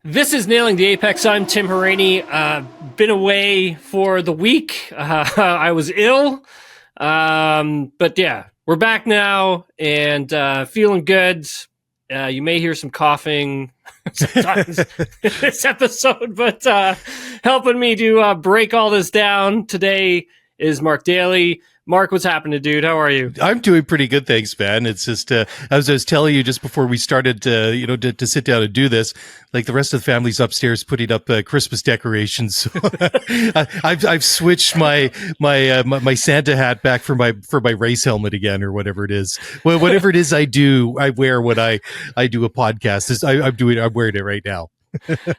This is Nailing the Apex. I'm Tim Huaraney. Been away for the week. I was ill. But yeah, we're back now and feeling good. You may hear some coughing sometimes in this episode, but helping me to break all this down today is Mark Dailey. Mark, what's happening, dude? How are you? I'm doing pretty good, thanks, man. It's just, as I was telling you just before we started, to sit down and do this, like the rest of the family's upstairs putting up Christmas decorations. So I've switched my Santa hat back for my race helmet again, or whatever it is. Well, whatever it is I wear when I do a podcast. I'm wearing it right now.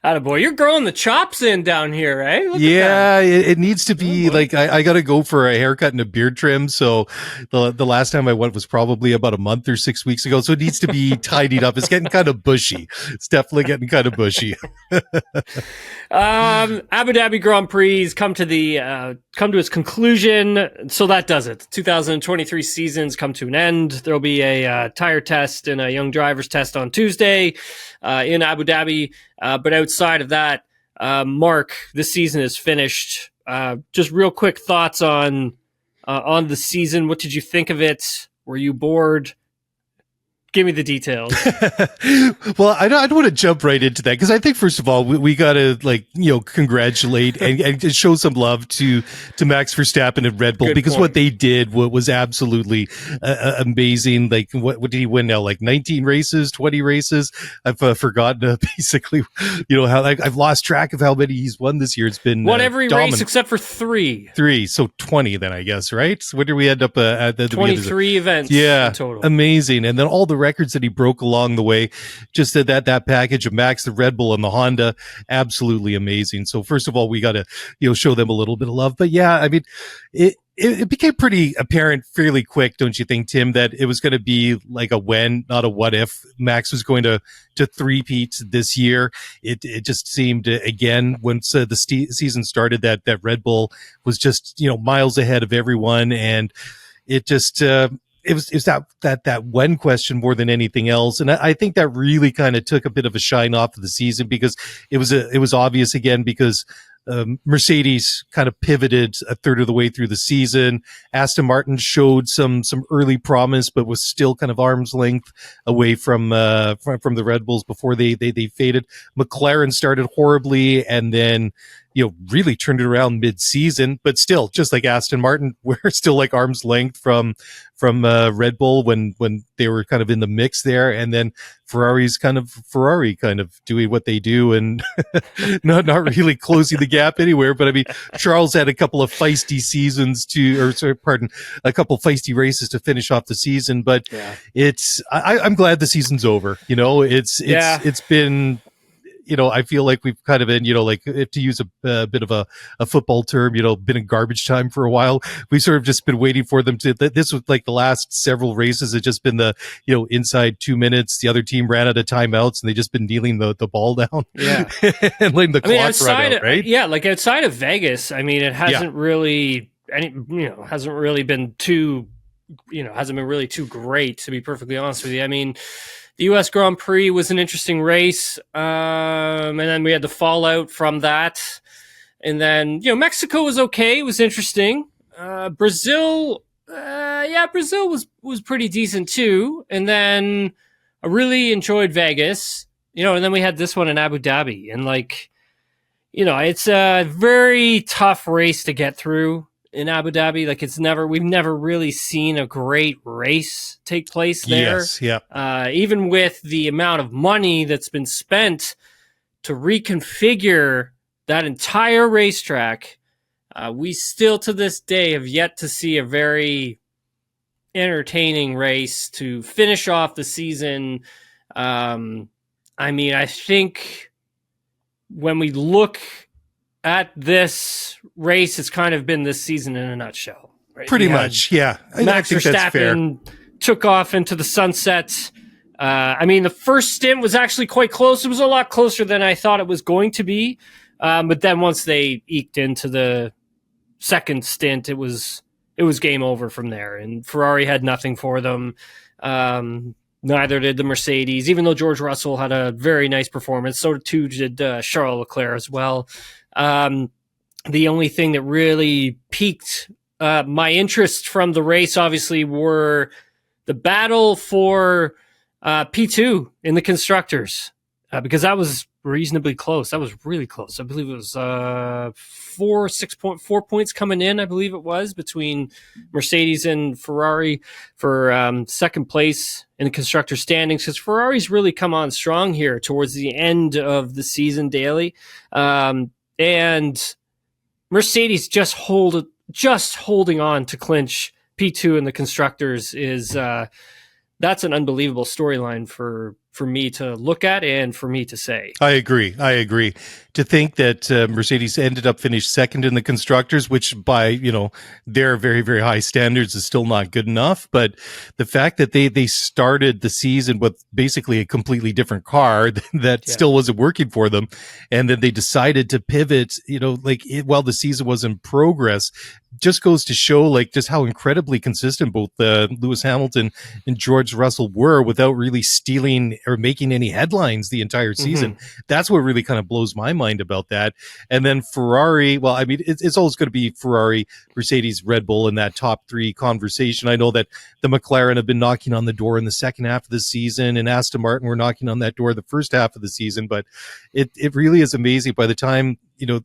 Attaboy, you're growing the chops in down here, eh? Look yeah, it needs to be like I got to go for a haircut and a beard trim. So the last time I went was probably about a month or 6 weeks ago. So it needs to be tidied up. It's getting kind of bushy. It's definitely getting kind of bushy. Abu Dhabi Grand Prix come to its conclusion. So that does it. 2023 season's come to an end. There'll be a tire test and a young driver's test on Tuesday in Abu Dhabi. But outside of that, Mark, this season is finished. Just real quick thoughts on the season. What did you think of it? Were you bored? Give me the details. Well, I don't want to jump right into that because I think, first of all, we got to congratulate and show some love to Max Verstappen and Red Bull. Good because point. What they did was absolutely amazing. Like, what did he win now? Like 19 races, 20 races? I've forgotten basically, how I've lost track of how many he's won this year. It's been won every race except for three. So 20 then, I guess, right? So what did we end up at? 23 events. Yeah, in total. Amazing. And then all the records that he broke along the way, just that package of Max, the Red Bull, and the Honda, absolutely amazing. So first of all, we got to show them a little bit of love. But yeah, I mean, it became pretty apparent fairly quick, don't you think, Tim, that it was going to be like a when, not a what if. Max was going to three-peat this year. It just seemed, again, once the season started, that Red Bull was just miles ahead of everyone, and it just. It was that when question more than anything else. And I think that really kind of took a bit of a shine off of the season because it was obvious again because Mercedes kind of pivoted a third of the way through the season. Aston Martin showed some early promise, but was still kind of arm's length away from the Red Bulls before they faded. McLaren started horribly and then really turned it around mid-season, but still, just like Aston Martin, we're still like arm's length from Red Bull when they were kind of in the mix there, and then Ferrari kind of doing what they do and not really closing the gap anywhere. But I mean, Charles had a couple of feisty a couple feisty races to finish off the season, but yeah. I'm glad the season's over. It's been. I feel like we've kind of been, to use a bit of a football term, been in garbage time for a while. We've sort of just been waiting for them to, this was like the last several races. It's just been the, inside 2 minutes, the other team ran out of timeouts and they just been kneeling the ball down. Yeah. And letting the clock run out, right? Yeah. Like outside of Vegas, I mean, it hasn't really, hasn't really been too great, to be perfectly honest with you. I mean, the U.S. Grand Prix was an interesting race, and then we had the fallout from that. And then, Mexico was okay. It was interesting. Brazil was pretty decent too. And then I really enjoyed Vegas, and then we had this one in Abu Dhabi. And it's a very tough race to get through in Abu Dhabi. Like we've never really seen a great race take place there. Yes, yeah. Even with the amount of money that's been spent to reconfigure that entire racetrack, we still to this day have yet to see a very entertaining race to finish off the season. I think when we look at this race, it's kind of been this season in a nutshell. Right? Pretty much, yeah. Max Verstappen took off into the sunset. The first stint was actually quite close. It was a lot closer than I thought it was going to be. But then once they eked into the second stint, it was game over from there. And Ferrari had nothing for them. Neither did the Mercedes, even though George Russell had a very nice performance. So too did Charles Leclerc as well. The only thing that really piqued my interest from the race, obviously, were the battle for P2 in the Constructors, because that was reasonably close. That was really close. I believe it was 4 points coming in, I believe it was, between Mercedes and Ferrari for second place in the constructor standings, because Ferrari's really come on strong here towards the end of the season, Dailey. And Mercedes just holding on to clinch P2 in the constructors is that's an unbelievable storyline for me to look at and for me to say. I agree. To think that Mercedes ended up finished second in the constructors, which by, their very, very high standards is still not good enough. But the fact that they started the season with basically a completely different car that still wasn't working for them. And then they decided to pivot, while the season was in progress, just goes to show just how incredibly consistent both Lewis Hamilton and George Russell were without really stealing or making any headlines the entire season. Mm-hmm. That's what really kind of blows my mind about that. And then Ferrari, well, I mean, it's always going to be Ferrari, Mercedes, Red Bull in that top three conversation. I know that the McLaren have been knocking on the door in the second half of the season, and Aston Martin were knocking on that door the first half of the season. But it really is amazing by the time,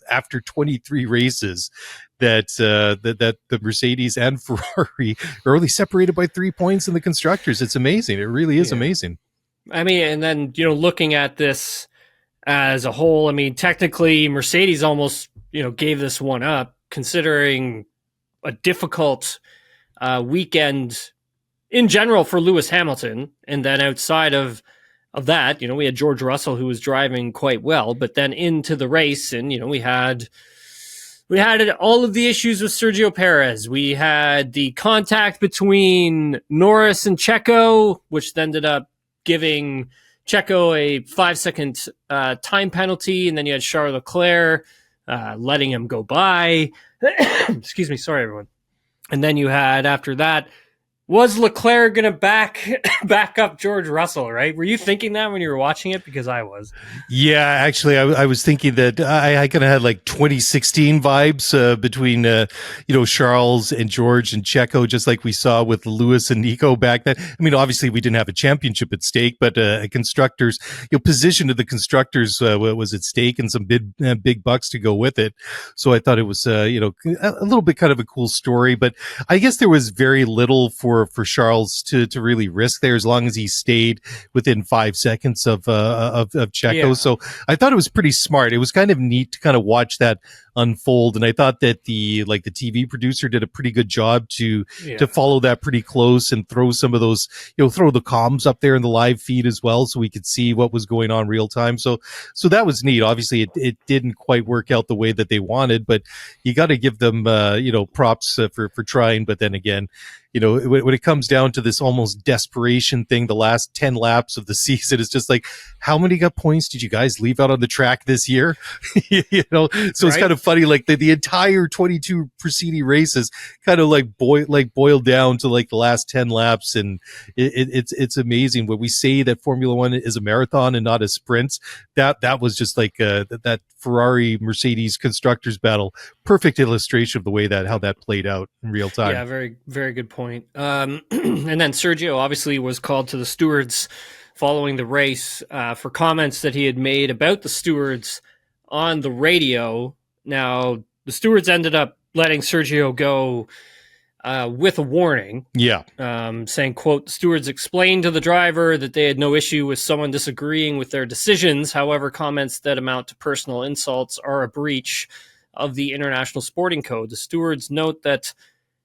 after 23 races, that the Mercedes and Ferrari are only separated by 3 points in the constructors. It's amazing. It really is amazing. I mean, and then, looking at this as a whole, I mean, technically Mercedes almost, gave this one up, considering a difficult weekend in general for Lewis Hamilton. And then outside of that, we had George Russell, who was driving quite well, but then into the race, and, we had all of the issues with Sergio Perez. We had the contact between Norris and Checo, which ended up giving Checo a 5-second time penalty, and then you had Charles Leclerc letting him go by. Excuse me, sorry everyone. And then you had, after that, was Leclerc going to back up George Russell, right? Were you thinking that when you were watching it? Because I was. Yeah, actually, I was thinking that I kind of had 2016 vibes between, Charles and George and Checo, just like we saw with Lewis and Nico back then. I mean, obviously, we didn't have a championship at stake, but a constructors, position of the constructors was at stake, and some big bucks to go with it. So I thought it was, a little bit kind of a cool story, but I guess there was very little for Charles to really risk there, as long as he stayed within 5 seconds of Checo. Yeah. So I thought it was pretty smart. It was kind of neat to kind of watch that unfold, and I thought that the TV producer did a pretty good job to follow that pretty close and throw some of those, throw the comms up there in the live feed as well, so we could see what was going on real time. So that was neat. Obviously, it didn't quite work out the way that they wanted, but you got to give them props for trying. But then again, when it comes down to this almost desperation thing, the last 10 laps of the season, it's just how many points did you guys leave out on the track this year? So it's kind of funny, the entire 22 preceding races kind of boiled down to the last 10 laps. And it's amazing when we say that Formula One is a marathon and not a sprint. That was just that Ferrari Mercedes constructors battle. Perfect illustration of the way how that played out in real time. Yeah, very, very good point. And then Sergio obviously was called to the stewards following the race for comments that he had made about the stewards on the radio. Now, the stewards ended up letting Sergio go with a warning. Yeah. Saying, quote, "The stewards explained to the driver that they had no issue with someone disagreeing with their decisions. However, comments that amount to personal insults are a breach of the International Sporting Code. The stewards note that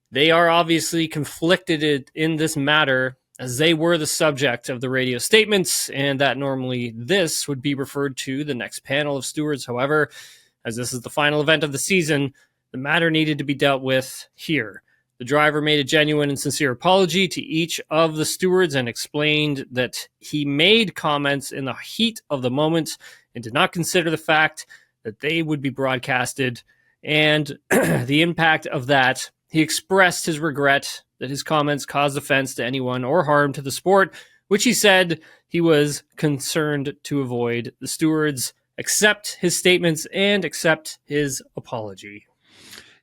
they are obviously conflicted in this matter, as they were the subject of the radio statements, and that normally this would be referred to the next panel of stewards. However, as this is the final event of the season, the matter needed to be dealt with here. The driver made a genuine and sincere apology to each of the stewards and explained that he made comments in the heat of the moment and did not consider the fact that they would be broadcasted and the impact of that. He expressed his regret that his comments caused offense to anyone or harm to the sport, which he said he was concerned to avoid. The stewards accept his statements and accept his apology.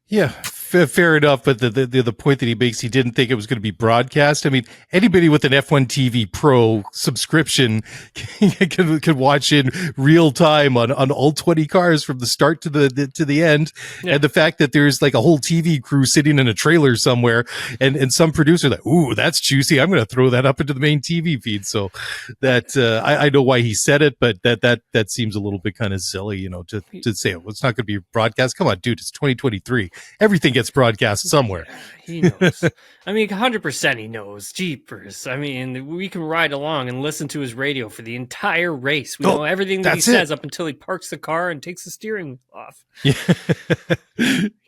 Yeah, fair enough. But the point that he makes, he didn't think it was going to be broadcast. I mean, anybody with an F1 TV Pro subscription can watch in real time on all 20 cars from the start to the end. Yeah. And the fact that there's like a whole TV crew sitting in a trailer somewhere, and some producer like, ooh, that's juicy, I'm going to throw that up into the main TV feed. So that I know why he said it, but that seems a little bit kind of silly, you know, to say, well, it's not going to be broadcast. Come on, dude, it's 2023. Everything gets broadcast somewhere. Yeah, he knows. I mean, 100% he knows. Jeepers. I mean, we can ride along and listen to his radio for the entire race. We know everything that he says up until he parks the car and takes the steering wheel off. Yeah.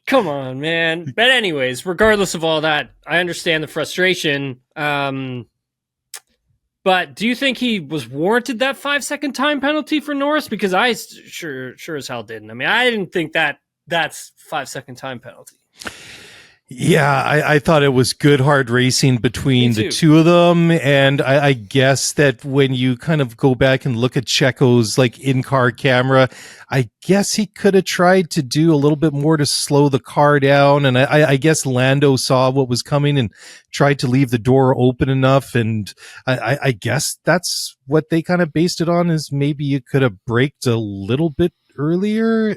Come on, man. But anyways, regardless of all that, I understand the frustration. But do you think he was warranted that 5-second time penalty for Norris? Because I sure as hell didn't. I mean, I didn't think that's 5-second time penalty. Yeah, I thought it was good hard racing between the two of them. And I guess that when you kind of go back and look at Checo's like in-car camera, I guess he could have tried to do a little bit more to slow the car down. And I guess Lando saw what was coming and tried to leave the door open enough. And I guess that's what they kind of based it on, is maybe you could have braked a little bit earlier.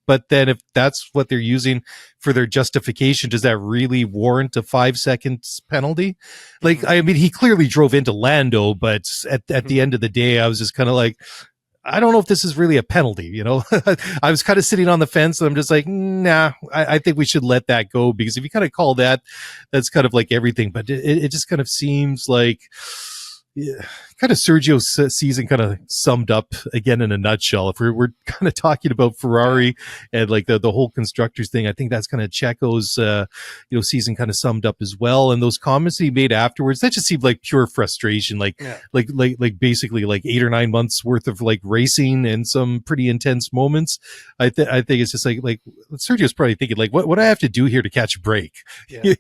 But then if that's what they're using for their justification, does that really warrant a 5 seconds penalty? Like, I mean, he clearly drove into Lando, but at the end of the day, I was just kind of like, I don't know if this is really a penalty, you know. I was kind of sitting on the fence, and I'm just like, nah, I think we should let that go, because if you kind of call that, that's kind of like everything. But it just kind of seems like, yeah, kind of Sergio's season kind of summed up again in a nutshell. If we're kind of talking about Ferrari and like the whole constructors thing, I think that's kind of Checo's season kind of summed up as well. And those comments that he made afterwards, that just seemed like pure frustration, like basically like 8 or 9 months worth of like racing and some pretty intense moments. I think it's just like Sergio's probably thinking like, what do I have to do here to catch a break? Yeah.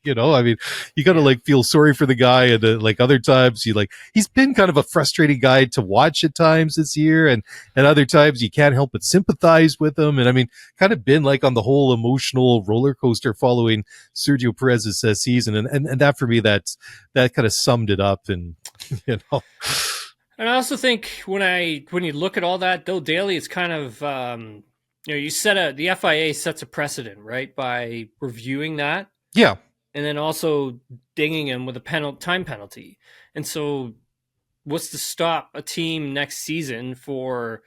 You know, I mean, you gotta like feel sorry for the guy, and like other times he's been kind of a frustrating guy to watch at times this year, and other times you can't help but sympathize with him. And I mean, kind of been like on the whole emotional roller coaster following Sergio Perez's season, and that for me, that kind of summed it up. And you know, and I also think when you look at all that, though, Dailey, it's kind of the FIA sets a precedent, right, by reviewing that, and then also dinging him with a time penalty. And so what's to stop a team next season for,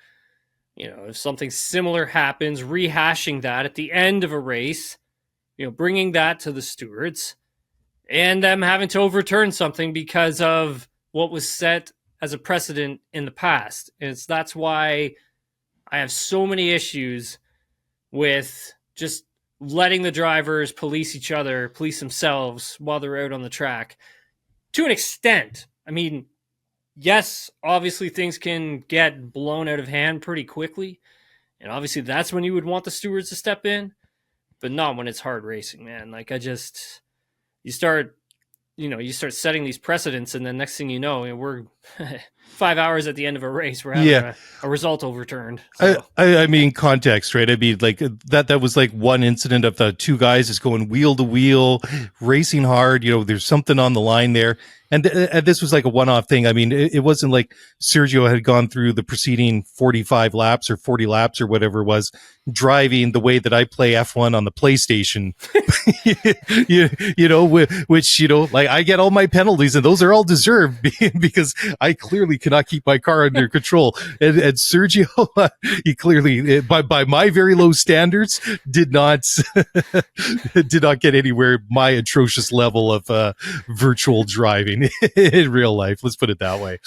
if something similar happens, rehashing that at the end of a race, bringing that to the stewards and them having to overturn something because of what was set as a precedent in the past. And that's why I have so many issues with just letting the drivers police each other, police themselves while they're out on the track. To an extent, I mean, yes, obviously things can get blown out of hand pretty quickly. And obviously that's when you would want the stewards to step in, but not when it's hard racing, man. Like you start setting these precedents, and then next thing you know, we're 5 hours at the end of a race, we're having a result overturned. So. I mean, context, right? I mean, like that was like one incident of the two guys just going wheel to wheel, racing hard. There's something on the line there. And this was like a one-off thing. I mean, it wasn't like Sergio had gone through the preceding 45 laps or 40 laps or whatever it was, driving the way that I play F1 on the PlayStation. Which like I get all my penalties, and those are all deserved because I clearly cannot keep my car under control. And Sergio, he clearly, by my very low standards, did not get anywhere my atrocious level of virtual driving in real life. Let's put it that way.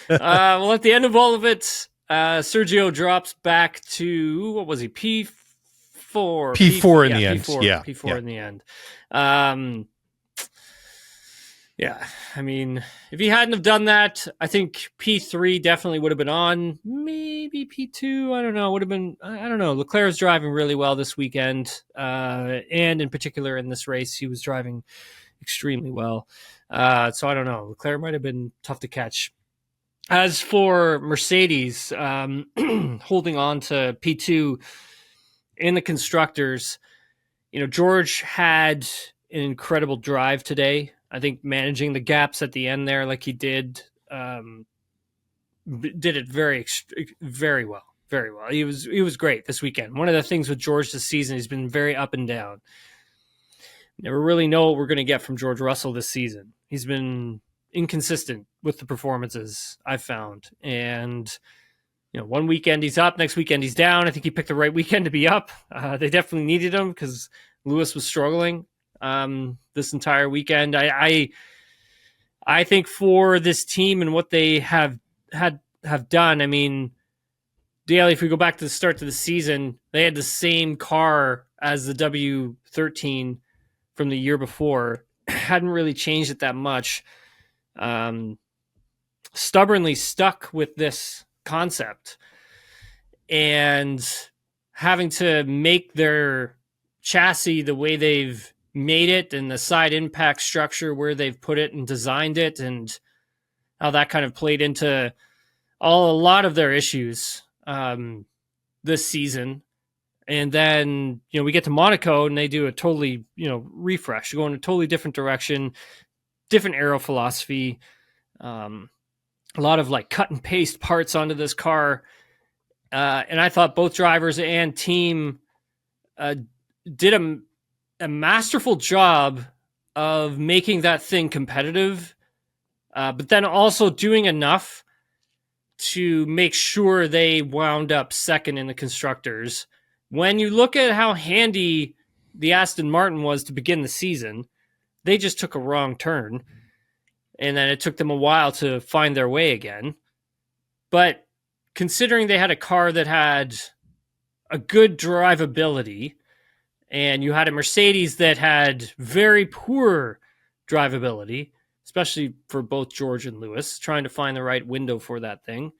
Well, at the end of all of it, Sergio drops back to, what was he, P4? P4 in the end. P4 in the end. Yeah, I mean, if he hadn't have done that, I think P3 definitely would have been on. Maybe P2, I don't know. Would have been, I don't know. Leclerc's driving really well this weekend, and in particular in this race, he was driving extremely well. So I don't know. Leclerc might have been tough to catch. As for Mercedes, holding on to P2 in the constructors, George had an incredible drive today. I think managing the gaps at the end there, like he did it very, very well. Very well. He was great this weekend. One of the things with George this season, he's been very up and down. Never really know what we're going to get from George Russell this season. He's been inconsistent with the performances, I've found. And, one weekend he's up, next weekend he's down. I think he picked the right weekend to be up. They definitely needed him because Lewis was struggling this entire weekend. I think for this team and what they have done, I mean, Dailey, if we go back to the start of the season, they had the same car as the W13 from the year before. Hadn't really changed it that much. Stubbornly stuck with this concept and having to make their chassis the way they've made it and the side impact structure where they've put it and designed it, and how that kind of played into a lot of their issues this season. And then, we get to Monaco and they do a totally, refresh, go in a totally different direction, different aero philosophy, a lot of like cut and paste parts onto this car. And I thought both drivers and team did a masterful job of making that thing competitive, but then also doing enough to make sure they wound up second in the constructors. When you look at how handy the Aston Martin was to begin the season, they just took a wrong turn, and then it took them a while to find their way again. But considering they had a car that had a good drivability, and you had a Mercedes that had very poor drivability, especially for both George and Lewis, trying to find the right window for that thing,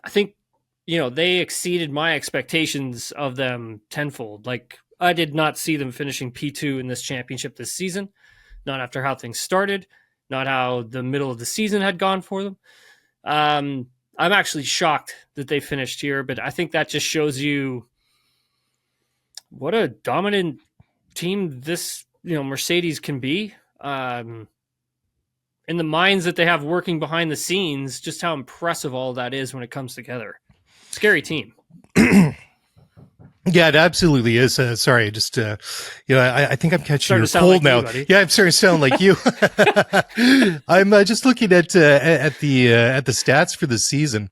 I think, they exceeded my expectations of them tenfold. Like, I did not see them finishing P2 in this championship this season, not after how things started, not how the middle of the season had gone for them. I'm actually shocked that they finished here, but I think that just shows you what a dominant team this, Mercedes can be. In the minds that they have working behind the scenes, just how impressive all that is when it comes together. Scary team. Yeah, it absolutely is. Sorry, just I think I'm catching your cold now. Yeah, I'm starting to sound like you. I'm just looking at the stats for the season.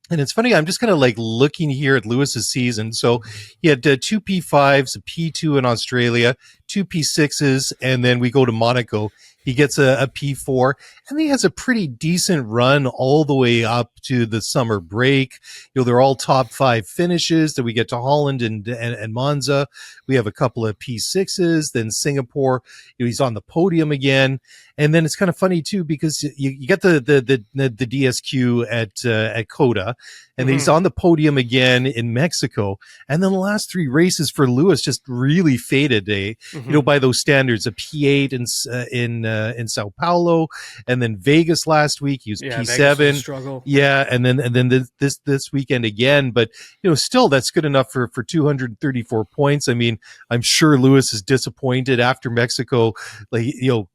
And it's funny, I'm just kind of like looking here at Lewis's season. So he had 2 P5s, a P2 in Australia, 2 P6s, and then we go to Monaco. He gets a P4, and he has a pretty decent run all the way up to the summer break. They're all top 5 finishes. Then we get to Holland and Monza. We have a couple of P6s. Then Singapore, he's on the podium again. And then it's kind of funny too, because you get the DSQ at Coda, and he's on the podium again in Mexico. And then the last 3 races for Lewis just really faded, by those standards. A P8 in Sao Paulo, and then Vegas last week he was P7. Struggle. Yeah, and then this weekend again. But still that's good enough for 234 points. I mean, I'm sure Lewis is disappointed after Mexico,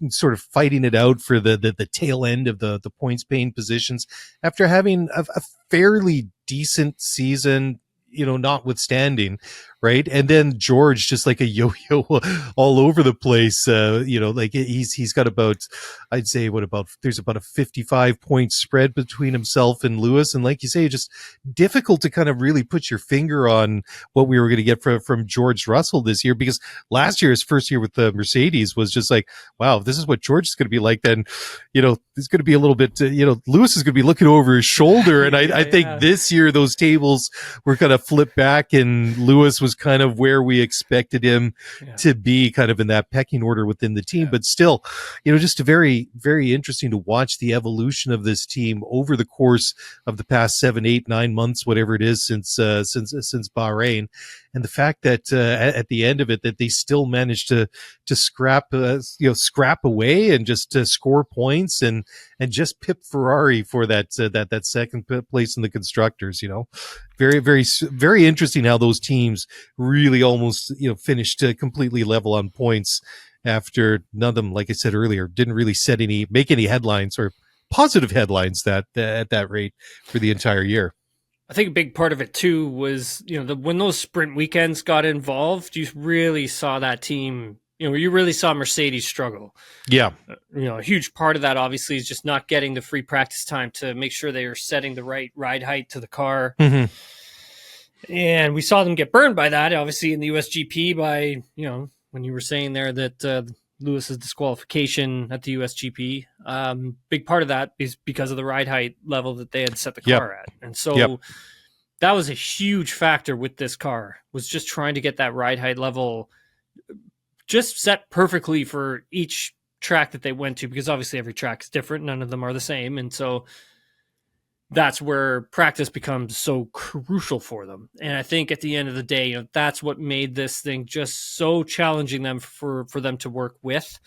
sort of fighting it out for the tail end of the points paying positions after having a fairly decent season, notwithstanding, right? And then George just like a yo-yo all over the place. He's got about, I'd say, there's about a 55 point spread between himself and Lewis. And like you say, just difficult to kind of really put your finger on what we were going to get from George Russell this year, because last year, his first year with the Mercedes was just like, wow, if this is what George is going to be like, then, it's going to be a little bit, Lewis is going to be looking over his shoulder. And I think this year, those tables were going to flip back, and Lewis was was kind of where we expected him to be, kind of in that pecking order within the team. But still, just very, very interesting to watch the evolution of this team over the course of the past 7, 8, 9 months, whatever it is, since Bahrain. And the fact that at the end of it, that they still managed to scrap away and just score points and just pip Ferrari for that second place in the constructors. Very, very, very interesting how those teams really almost finished completely level on points after none of them, like I said earlier, didn't really make any headlines or positive headlines at that rate for the entire year. I think a big part of it too was, when those sprint weekends got involved, you really saw that team, you really saw Mercedes struggle. Yeah. A huge part of that obviously is just not getting the free practice time to make sure they are setting the right ride height to the car. Mm-hmm. And we saw them get burned by that, obviously, in the USGP by, when you were saying there that Lewis's disqualification at the USGP. Big part of that is because of the ride height level that they had set the car at. And so that was a huge factor with this car, was just trying to get that ride height level just set perfectly for each track that they went to, because obviously every track is different. None of them are the same. And so that's where practice becomes so crucial for them. And I think at the end of the day, that's what made this thing just so challenging them for them to work with.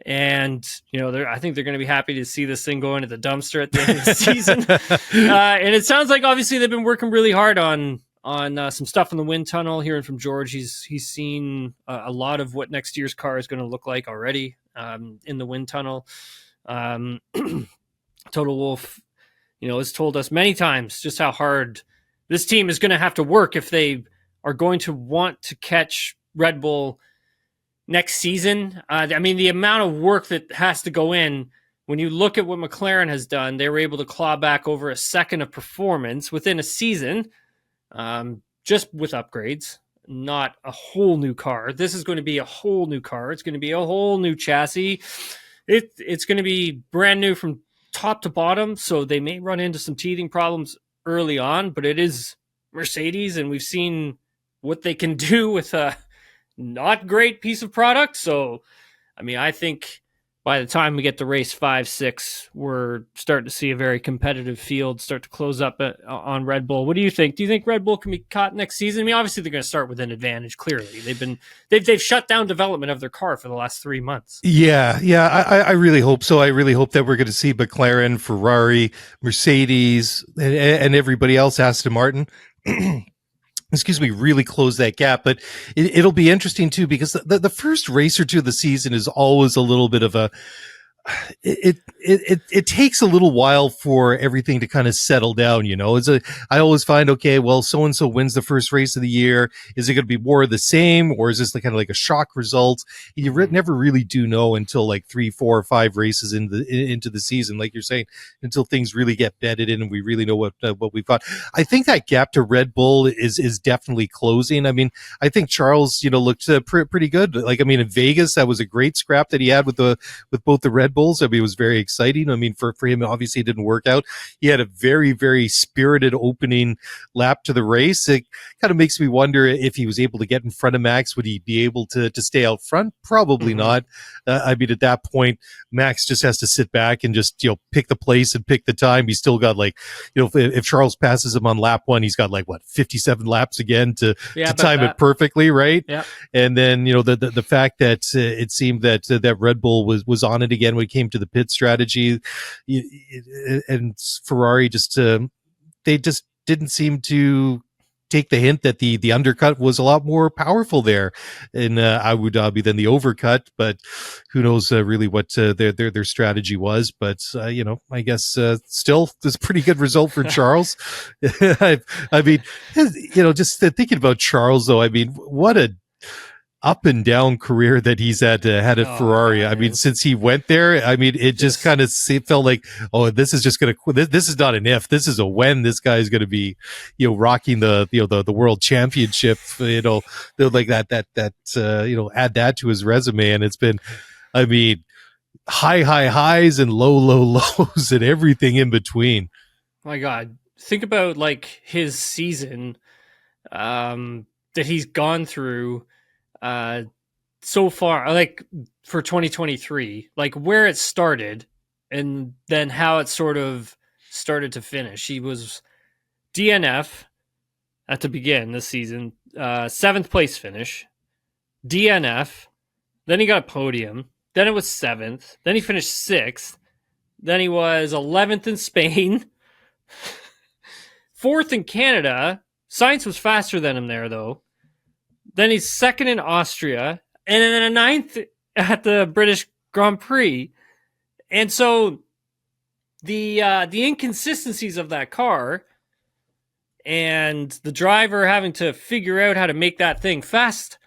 And, I think they're going to be happy to see this thing go into the dumpster at the end of the season. And it sounds like obviously they've been working really hard on some stuff in the wind tunnel. Hearing from George, he's seen a lot of what next year's car is going to look like already in the wind tunnel. Total Wolff, has told us many times just how hard this team is going to have to work if they are going to want to catch Red Bull next season. The amount of work that has to go in, when you look at what McLaren has done, they were able to claw back over a second of performance within a season, just with upgrades, not a whole new car. This is going to be a whole new car. It's going to be a whole new chassis. It's going to be brand new from top to bottom, so they may run into some teething problems early on, but it is Mercedes, and we've seen what they can do with a not great piece of product. So, I think by the time we get to race 5, 6, we're starting to see a very competitive field start to close up on Red Bull. What do you think? Do you think Red Bull can be caught next season? Obviously they're going to start with an advantage. Clearly, they've shut down development of their car for the last 3 months. Yeah. I really hope so. I really hope that we're going to see McLaren, Ferrari, Mercedes, and everybody else, Aston Martin. Really close that gap. But it'll be interesting too, because the first race or two of the season is always a little bit of it takes a little while for everything to kind of settle down. I always find, okay, well, so-and-so wins the first race of the year. Is it going to be more of the same, or is this kind of like a shock result? You never really do know until like 3, 4, or 5 races into the season, like you're saying, until things really get bedded in and we really know what we've got. I think that gap to Red Bull is definitely closing. I think Charles, looked pretty good. In Vegas, that was a great scrap that he had with both the Red Bulls. It was very exciting. For him, obviously it didn't work out. He had a very, very spirited opening lap to the race. It kind of makes me wonder if he was able to get in front of Max, would he be able to stay out front? Probably not. At that point, Max just has to sit back and just, pick the place and pick the time. He's still got if Charles passes him on lap 1, he's got 57 laps again to time it perfectly, right? Yeah. And then, the fact that it seemed that Red Bull was on it again when it came to the pit strategy, and Ferrari they just didn't seem to take the hint that the undercut was a lot more powerful there in Abu Dhabi than the overcut. But who knows really what their strategy was. But I guess still this pretty good result for Charles. Just thinking about Charles though, what a up and down career that he's had at Ferrari. Since he went there, it just kind of felt like, this is just going to, this is not an if, this is a when this guy is going to be, rocking the world championship, like that, add that to his resume. And it's been, high highs and low lows and everything in between. My God, think about his season. that he's gone through so far, like for 2023, like where it started and then how it sort of started to finish. He was DNF to begin this season, 7th place finish, DNF, then he got a podium, then it was 7th, then he finished 6th, then he was 11th in Spain, 4th in Canada. Sainz was faster than him there, though. Then he's 2nd in Austria, and then a 9th at the British Grand Prix. And so the inconsistencies of that car and the driver having to figure out how to make that thing fast,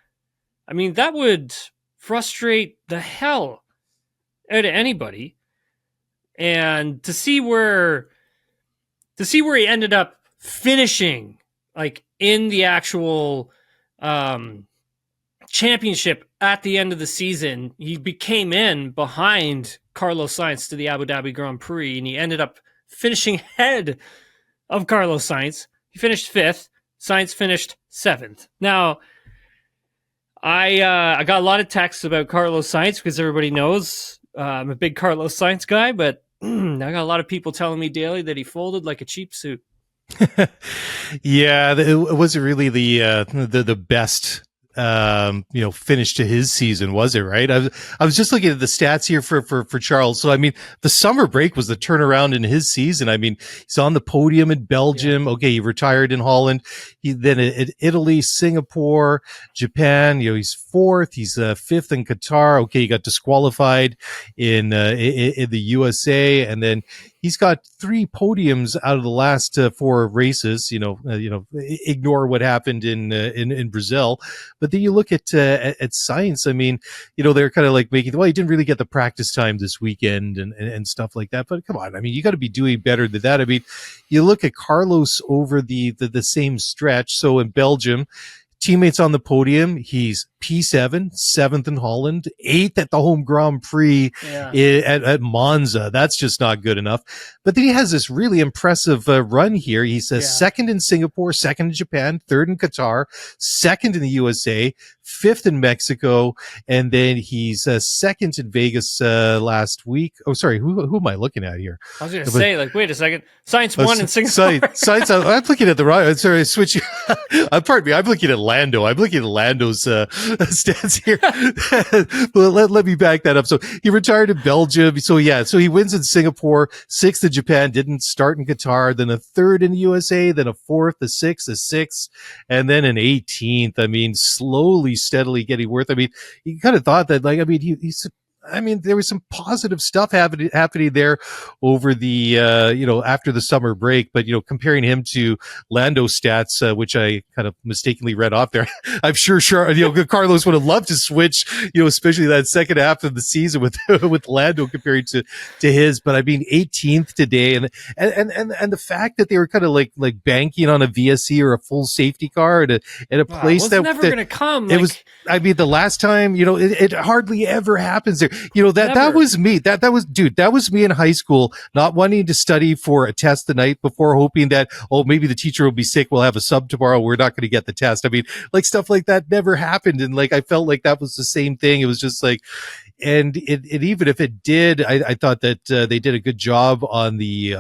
I mean, that would frustrate the hell out of anybody. And to see where he ended up finishing, like in the actual championship at the end of the season, he came in behind Carlos Sainz to the Abu Dhabi Grand Prix, and he ended up finishing ahead of Carlos Sainz. He finished 5th. Sainz finished 7th. Now, I got a lot of texts about Carlos Sainz because everybody knows I'm a big Carlos Sainz guy, but I got a lot of people telling me daily that he folded like a cheap suit. Yeah, it wasn't really the best finish to his season, was it? Right. I was just looking at the stats here for Charles. So, I mean, the summer break was the turnaround in his season. I mean, he's on the podium in Belgium. Yeah. Okay. He retired in Holland. Then at Italy, Singapore, Japan, he's 4th. He's 5th in Qatar. Okay. He got disqualified in the USA. And then he's got 3 podiums out of the last 4 races. Ignore what happened in Brazil. But then you look at Sainz. I mean, they're kind of like making, well, he didn't really get the practice time this weekend and stuff like that. But come on, I mean, you got to be doing better than that. I mean, you look at Carlos over the same stretch. So in Belgium, teammates on the podium, he's P7, 7th in Holland, 8th at the home Grand Prix at Monza. That's just not good enough. But then he has this really impressive run here. He's 2nd in Singapore, 2nd in Japan, 3rd in Qatar, 2nd in the USA, 5th in Mexico, and then he's 2nd in Vegas last week. Oh, sorry, who am I looking at here? I was going to say, like, wait a second. Sainz won in Singapore. Sainz, I'm looking at the wrong. Sorry, switch. Pardon me. I'm looking at Lando. I'm looking at Lando's stats here. Well, let me back that up. So he retired in Belgium. So he wins in Singapore, 6th in Japan, didn't start in Qatar, then a 3rd in the USA, then a 4th, a 6th, a 6th, and then an 18th. I mean, slowly, steadily getting worth. I mean, you kind of thought that, like, I mean, he's there was some positive stuff happening there over the, after the summer break. But, comparing him to Lando's stats, which I kind of mistakenly read off there, I'm sure, Carlos would have loved to switch, especially that second half of the season with Lando compared to his. But I mean, 18th today. And the fact that they were kind of like banking on a VSC or a full safety car at a place that never going to come. It was, I mean, the last time, it hardly ever happens there. That was me. That was me in high school, not wanting to study for a test the night before, hoping that, maybe the teacher will be sick. We'll have a sub tomorrow. We're not going to get the test. I mean, like, stuff like that never happened. And like, I felt like that was the same thing. It was just like, and it even if it did, I thought that they did a good job on the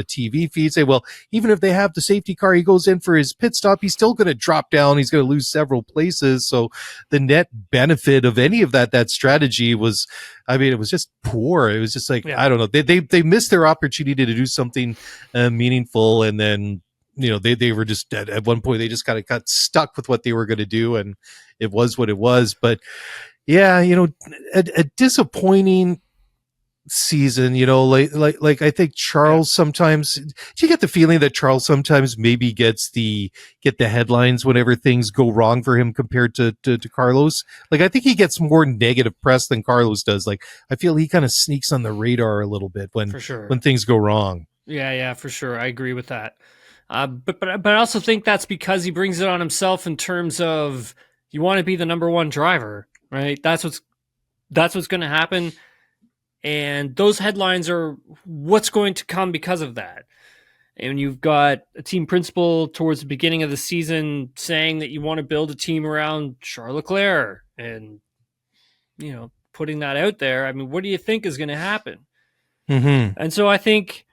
TV feed. Say, well, even if they have the safety car, he goes in for his pit stop, he's still going to drop down. He's going to lose several places. So the net benefit of any of that strategy was, I mean, it was just poor. It was just like, I don't know. They missed their opportunity to do something meaningful, and then they were just at one point they just kind of got stuck with what they were going to do, and it was what it was. But yeah, a disappointing season, like I think Charles sometimes, do you get the feeling that Charles sometimes maybe get the headlines whenever things go wrong for him compared to Carlos? Like, I think he gets more negative press than Carlos does. Like, I feel he kind of sneaks on the radar a little bit when things go wrong. Yeah, for sure. I agree with that. But I also think that's because he brings it on himself in terms of, you want to be the number one driver, right? That's what's going to happen. And those headlines are what's going to come because of that. and you've got a team principal towards the beginning of the season saying that you want to build a team around Charles Leclerc and, putting that out there, I mean, what do you think is going to happen? Mm-hmm. And so I think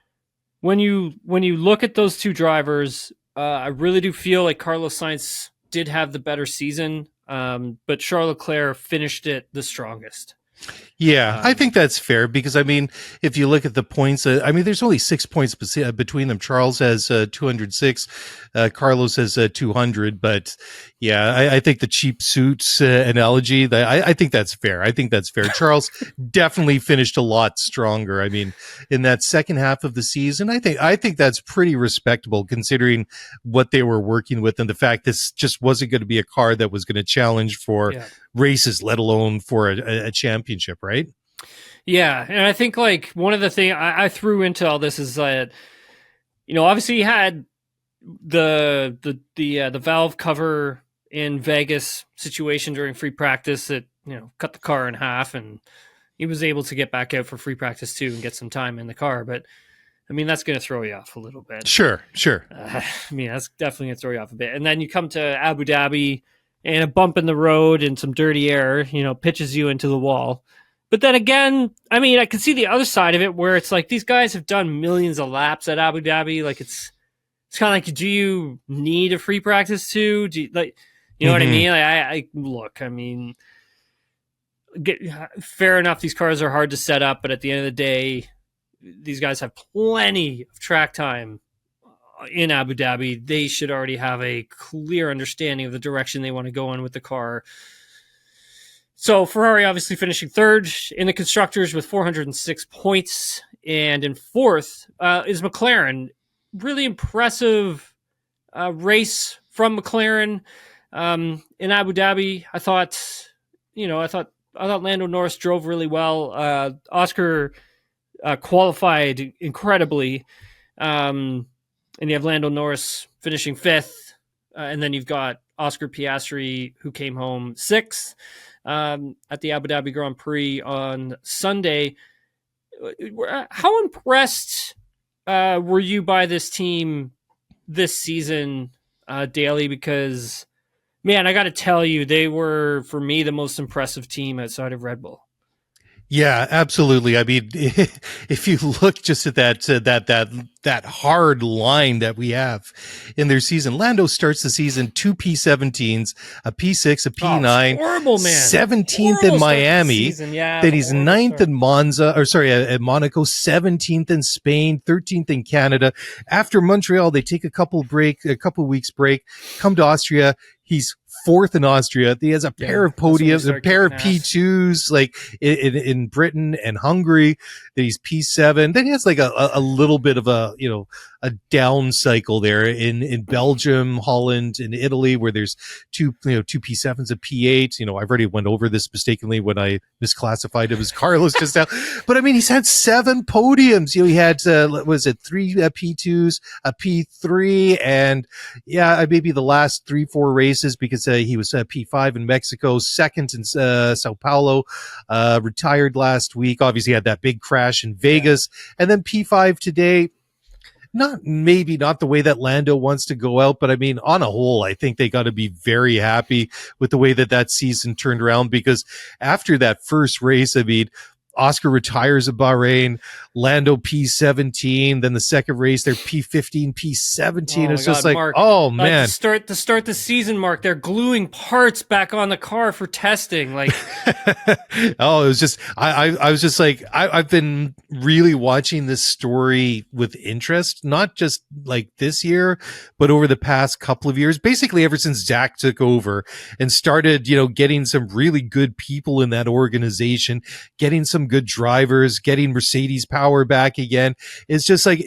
when you look at those two drivers, I really do feel like Carlos Sainz did have the better season, but Charles Leclerc finished it the strongest. Yeah, I think that's fair because, I mean, if you look at the points, there's only 6 points between them. Charles has 206, Carlos has 200. But yeah, I think the cheap suits analogy, I think that's fair. I think that's fair. Charles definitely finished a lot stronger. I mean, in that second half of the season, I think that's pretty respectable considering what they were working with and the fact this just wasn't going to be a car that was going to challenge for races, let alone for a championship, right? Yeah, and I think like one of the things I threw into all this is that, obviously you had the valve cover in Vegas situation during free practice that cut the car in half, and he was able to get back out for free practice too and get some time in the car. But I mean, that's going to throw you off a little bit. Sure. That's definitely going to throw you off a bit. And then you come to Abu Dhabi, and a bump in the road and some dirty air, pitches you into the wall. But then again, I mean, I can see the other side of it where it's like these guys have done millions of laps at Abu Dhabi. Like it's kind of like, do you need a free practice too? Do you, what I mean? Like I mean, fair enough. These cars are hard to set up, but at the end of the day, these guys have plenty of track time in Abu Dhabi. They should already have a clear understanding of the direction they want to go in with the car. So Ferrari obviously finishing third in the Constructors with 406 points. And in fourth is McLaren. Really impressive race from McLaren in Abu Dhabi. I thought Lando Norris drove really well. Oscar qualified incredibly. And you have Lando Norris finishing fifth. And then you've got Oscar Piastri, who came home sixth at the Abu Dhabi Grand Prix on Sunday. How impressed were you by this team this season, Dailey? Because, man, I got to tell you, they were, for me, the most impressive team outside of Red Bull. Yeah, absolutely. I mean, if you look just at that hard line that we have in their season, Lando starts the season 2 P17s, a P6, a P9, horrible, man. 17th in Miami. Then he's 9th in at Monaco, 17th in Spain, 13th in Canada. After Montreal, they take a couple weeks break, come to Austria. He's fourth in Austria. He has a pair of podiums, a pair of P2s, like in Britain and Hungary. Then he's P7. Then he has like a little bit of a down cycle there in Belgium, Holland, and Italy, where there's two P7s, a P8. I've already went over this mistakenly when I misclassified him as Carlos just now. But I mean, he's had 7 podiums. He had, 3 P2s, a P3, and maybe the last 3-4 races because he was P5 in Mexico, second in Sao Paulo, retired last week. Obviously had that big crash in Vegas, and then P5 today. Not the way that Lando wants to go out, but I mean, on a whole, I think they got to be very happy with the way that season turned around, because after that first race, I mean, Oscar retires at Bahrain, Lando P17, then the second race, they're P15, P17. It's just like, Mark, oh man. To start the season, Mark, they're gluing parts back on the car for testing. Like, it was just, I was just like, I've been really watching this story with interest, not just like this year, but over the past couple of years, basically ever since Zach took over and started, getting some really good people in that organization, getting some good drivers, getting Mercedes power back again. It's just like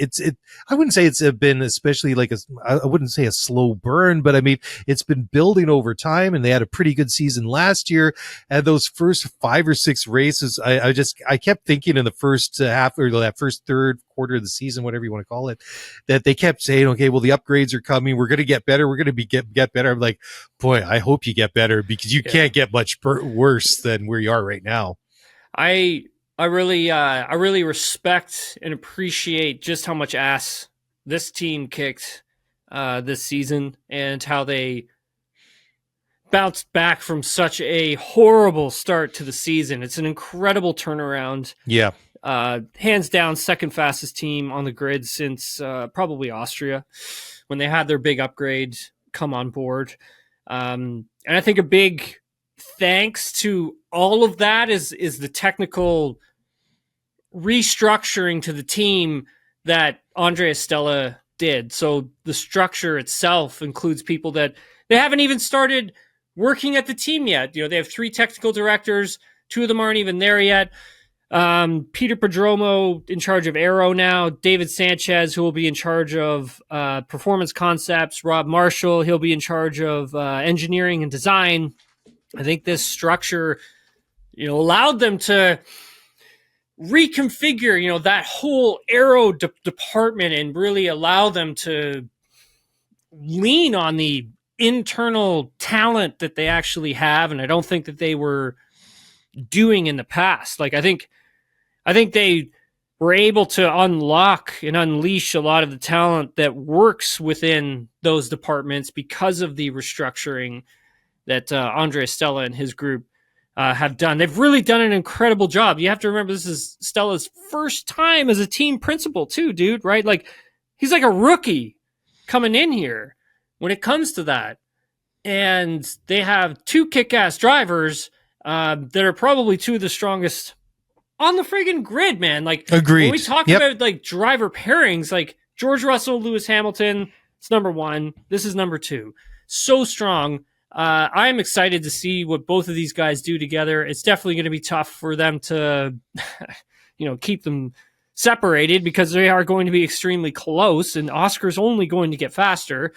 I wouldn't say it's been especially like I wouldn't say a slow burn, but I mean, it's been building over time, and they had a pretty good season last year. And those first 5 or 6 races, I kept thinking in the first half, or that first third quarter of the season, whatever you want to call it, that they kept saying, okay, well, the upgrades are coming. We're going to get better. We're going to get better. I'm like, boy, I hope you get better, because you can't get much worse than where you are right now. I really respect and appreciate just how much ass this team kicked this season and how they bounced back from such a horrible start to the season. It's an incredible turnaround. Yeah. Hands down, second fastest team on the grid since probably Austria when they had their big upgrade come on board. And I think a big thanks to all of that is the technical restructuring to the team that Andrea Stella did. So the structure itself includes people that they haven't even started working at the team yet. They have 3 technical directors. 2 of them aren't even there yet. Peter Prodromo in charge of Aero now. David Sanchez, who will be in charge of performance concepts. Rob Marshall, he'll be in charge of engineering and design. I think this structure, allowed them to reconfigure, that whole Aero department and really allow them to lean on the internal talent that they actually have. And I don't think that they were doing in the past. Like, I think they were able to unlock and unleash a lot of the talent that works within those departments because of the restructuring that Andrea Stella and his group have done. They've really done an incredible job. You have to remember this is Stella's first time as a team principal too, dude, right? Like, he's like a rookie coming in here when it comes to that. And they have 2 kick-ass drivers that are probably 2 of the strongest on the friggin' grid, man. Like, agreed. When we talk about like driver pairings, like George Russell, Lewis Hamilton, it's number 1. This is number 2. So strong. I'm excited to see what both of these guys do together. It's definitely going to be tough for them to, keep them separated because they are going to be extremely close, and Oscar's only going to get faster.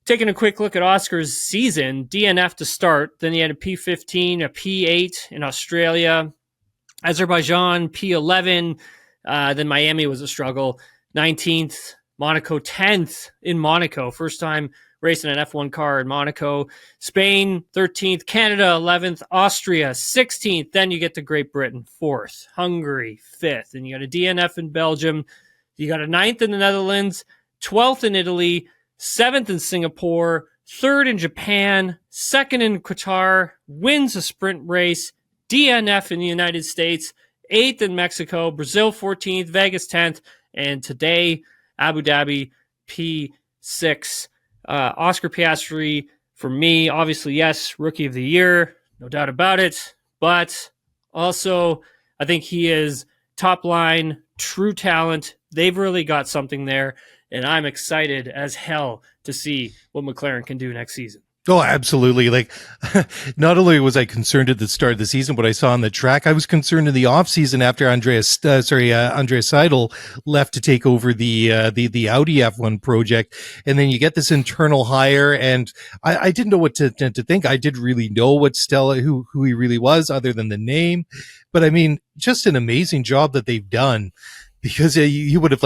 Taking a quick look at Oscar's season, DNF to start, then he had a P15, a P8 in Australia, Azerbaijan, P11, then Miami was a struggle, 19th, Monaco 10th in Monaco, first time racing an F1 car in Monaco, Spain 13th, Canada 11th, Austria 16th, then you get to Great Britain 4th, Hungary 5th, and you got a DNF in Belgium, you got a 9th in the Netherlands, 12th in Italy, 7th in Singapore, 3rd in Japan, 2nd in Qatar, wins a sprint race, DNF in the United States, 8th in Mexico, Brazil 14th, Vegas 10th, and today, Abu Dhabi P6. Oscar Piastri, for me, obviously, yes, Rookie of the Year, no doubt about it, but also I think he is top line, true talent. They've really got something there, and I'm excited as hell to see what McLaren can do next season. Oh, absolutely. Like, not only was I concerned at the start of the season, what I saw on the track, I was concerned in the off season after Andreas Seidel left to take over the Audi F1 project. And then you get this internal hire, and I didn't know what to think. I didn't really know what Stella, who he really was other than the name. But I mean, just an amazing job that they've done, because you would have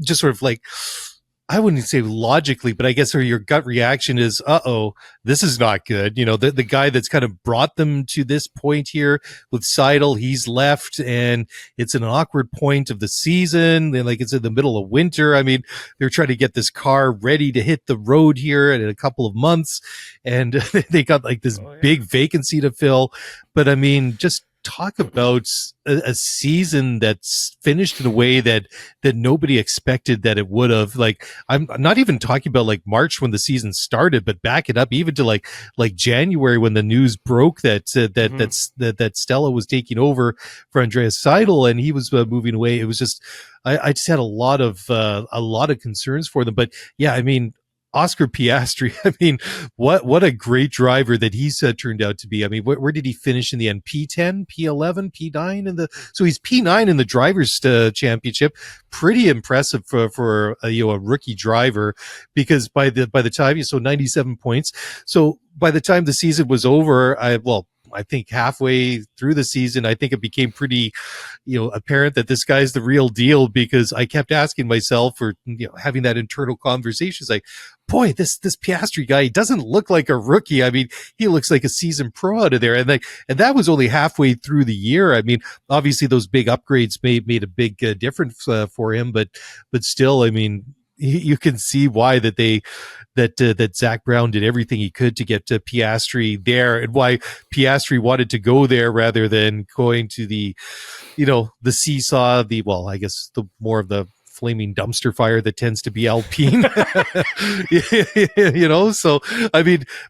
just sort of like, I wouldn't say logically, but I guess your gut reaction is, this is not good. The guy that's kind of brought them to this point here with Seidel, he's left, and it's an awkward point of the season. And like, it's in the middle of winter. I mean, they're trying to get this car ready to hit the road here in a couple of months. And they got like this big vacancy to fill. But I mean, just talk about a season that's finished in a way that nobody expected that it would have. Like, I'm not even talking about like March when the season started, but back it up even to like January when the news broke that Stella was taking over for Andreas Seidel and he was moving away. It was just, I just had a lot of concerns for them. But yeah, I mean, Oscar Piastri, I mean, what a great driver that he's turned out to be. I mean, where did he finish in the end? P10, P11, P9 so he's P9 in the drivers championship. Pretty impressive for a rookie driver, because by the time, so 97 points. So by the time the season was over, I think halfway through the season, I think it became pretty, apparent that this guy's the real deal, because I kept asking myself, or, having that internal conversation, like, boy, this Piastri guy, he doesn't look like a rookie. I mean, he looks like a seasoned pro out of there. And that was only halfway through the year. I mean, obviously those big upgrades made a big difference for him, but still, I mean, you can see why that Zach Brown did everything he could to get to Piastri there, and why Piastri wanted to go there rather than going to the seesaw, I guess the more of the flaming dumpster fire that tends to be Alpine. So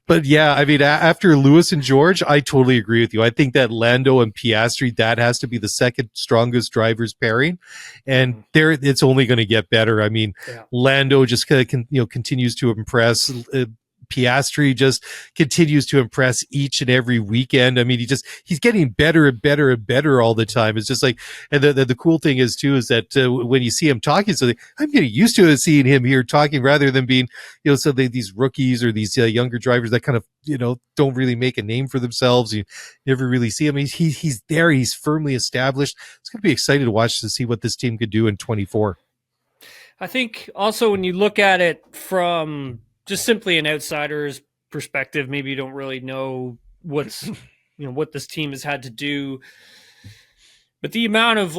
after Lewis and George, I totally agree with you. I think that Lando and Piastri, that has to be the second strongest drivers pairing, and there it's only going to get better. I mean, Lando just continues to impress. Piastri just continues to impress each and every weekend. I mean, he's getting better and better and better all the time. It's just like, and the cool thing is too, is that when you see him talking, so I'm getting used to seeing him here talking rather than being, these rookies or these younger drivers that kind of, don't really make a name for themselves. You never really see him. He's there. He's firmly established. It's going to be exciting to watch to see what this team could do in 24. I think also when you look at it from just simply an outsider's perspective, maybe you don't really know what this team has had to do, but the amount of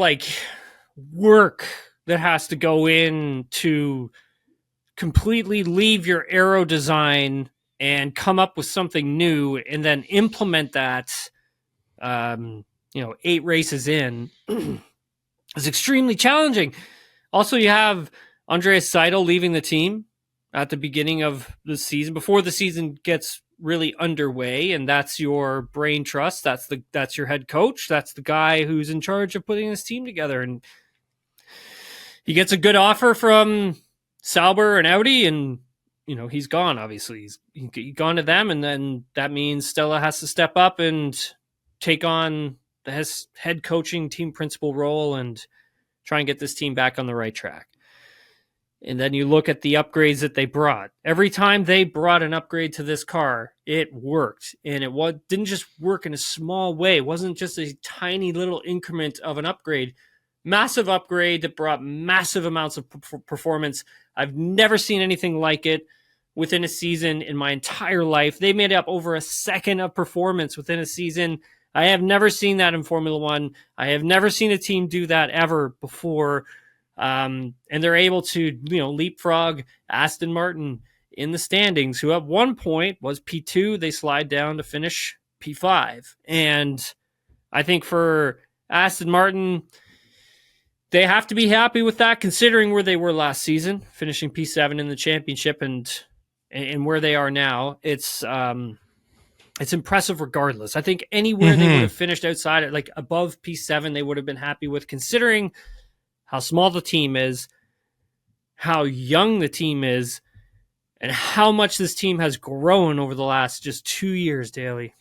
work that has to go in to completely leave your aero design and come up with something new and then implement that, 8 races in is extremely challenging. Also, you have Andreas Seidel leaving the team at the beginning of the season, before the season gets really underway, and that's your brain trust. That's your head coach. That's the guy who's in charge of putting this team together. And he gets a good offer from Sauber and Audi, and he's gone. Obviously, he's gone to them, and then that means Stella has to step up and take on the head coaching team principal role and try and get this team back on the right track. And then you look at the upgrades that they brought. Every time they brought an upgrade to this car, it worked. And it didn't just work in a small way. It wasn't just a tiny little increment of an upgrade. Massive upgrade that brought massive amounts of performance. I've never seen anything like it within a season in my entire life. They made up over a second of performance within a season. I have never seen that in Formula One. I have never seen a team do that ever before. And they're able to, leapfrog Aston Martin in the standings, who at one point was P2. They slide down to finish P5. And I think for Aston Martin, they have to be happy with that, considering where they were last season, finishing P7 in the championship and where they are now. It's impressive regardless. I think anywhere they would have finished outside at above P7, they would have been happy with, considering how small the team is, how young the team is, and how much this team has grown over the last just 2 years, Dailey.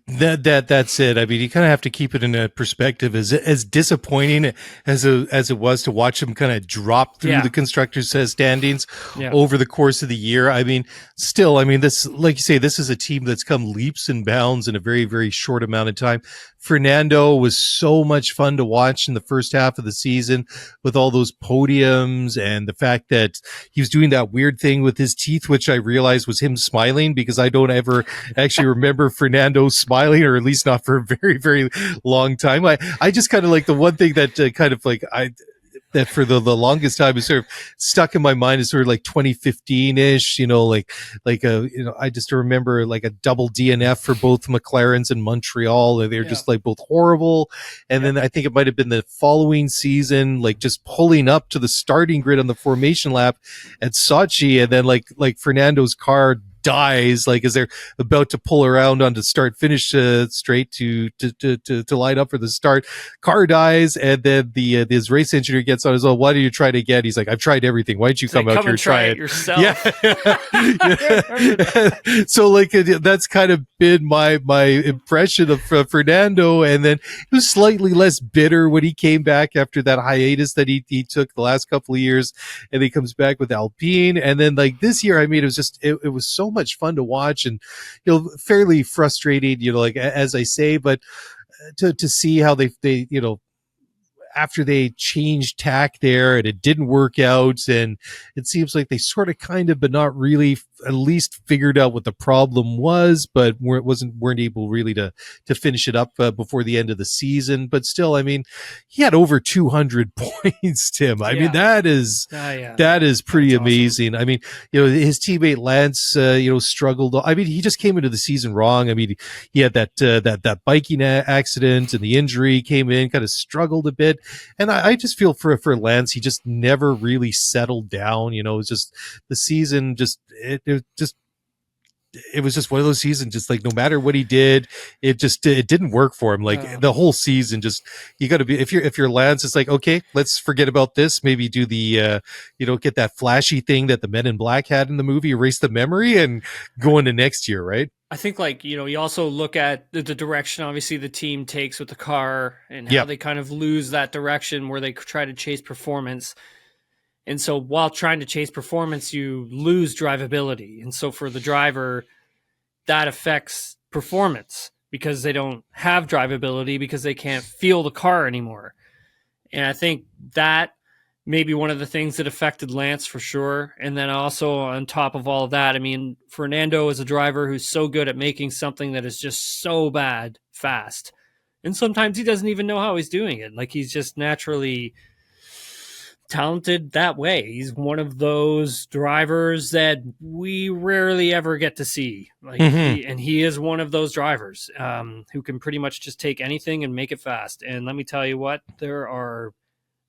That's it. I mean, you kind of have to keep it in a perspective. As disappointing as it was to watch them kind of drop through the constructors standings over the course of the year. I mean, still, this, like you say, this is a team that's come leaps and bounds in a very, very short amount of time. Fernando was so much fun to watch in the first half of the season with all those podiums and the fact that he was doing that weird thing with his teeth, which I realized was him smiling, because I don't ever actually remember Fernando smiling, or at least not for a very, very long time. I just kind of the one thing that that for the longest time is sort of stuck in my mind is sort of 2015-ish, I just remember a double DNF for both McLarens in Montreal. They were just both horrible. And then I think it might have been the following season, just pulling up to the starting grid on the formation lap at Sochi. And then Fernando's car dies as they're about to pull around onto start finish straight to line up for the start. Car dies, and then his race engineer gets on as well. Why do you try it again? He's like, I've tried everything. Why don't you come out here and try it yourself? Yeah. So that's kind of been my impression of Fernando. And then he was slightly less bitter when he came back after that hiatus that he took the last couple of years, and he comes back with Alpine. And then this year, it was just it was so much fun to watch, and fairly frustrating, as I say, but to see how they after they changed tack there and it didn't work out, and it seems like they sort of kind of but not really at least figured out what the problem was, but weren't able really to finish it up before the end of the season. But still, I mean, he had over 200 points, Tim. I mean, that is pretty amazing. Awesome. I mean, his teammate Lance, struggled. I mean, he just came into the season wrong. I mean, he had that biking accident and the injury, came in, kind of struggled a bit. And I just feel for Lance, he just never really settled down. It was just the season, it was just one of those seasons, just like no matter what he did, it didn't work for him. Like the whole season, just, you got to be, if you're Lance, it's like, okay, let's forget about this. Maybe do the, get that flashy thing that the Men in Black had in the movie, erase the memory and go into next year. Right. I think you also look at the direction, obviously, the team takes with the car and how they kind of lose that direction where they try to chase performance. And so while trying to chase performance, you lose drivability. And so for the driver, that affects performance because they don't have drivability because they can't feel the car anymore. And I think that may be one of the things that affected Lance for sure. And then also on top of all of that, I mean, Fernando is a driver who's so good at making something that is just so bad fast. And sometimes he doesn't even know how he's doing it. Like, he's just naturally talented that way. He's one of those drivers that we rarely ever get to see. Like, he is one of those drivers who can pretty much just take anything and make it fast. And let me tell you what, there are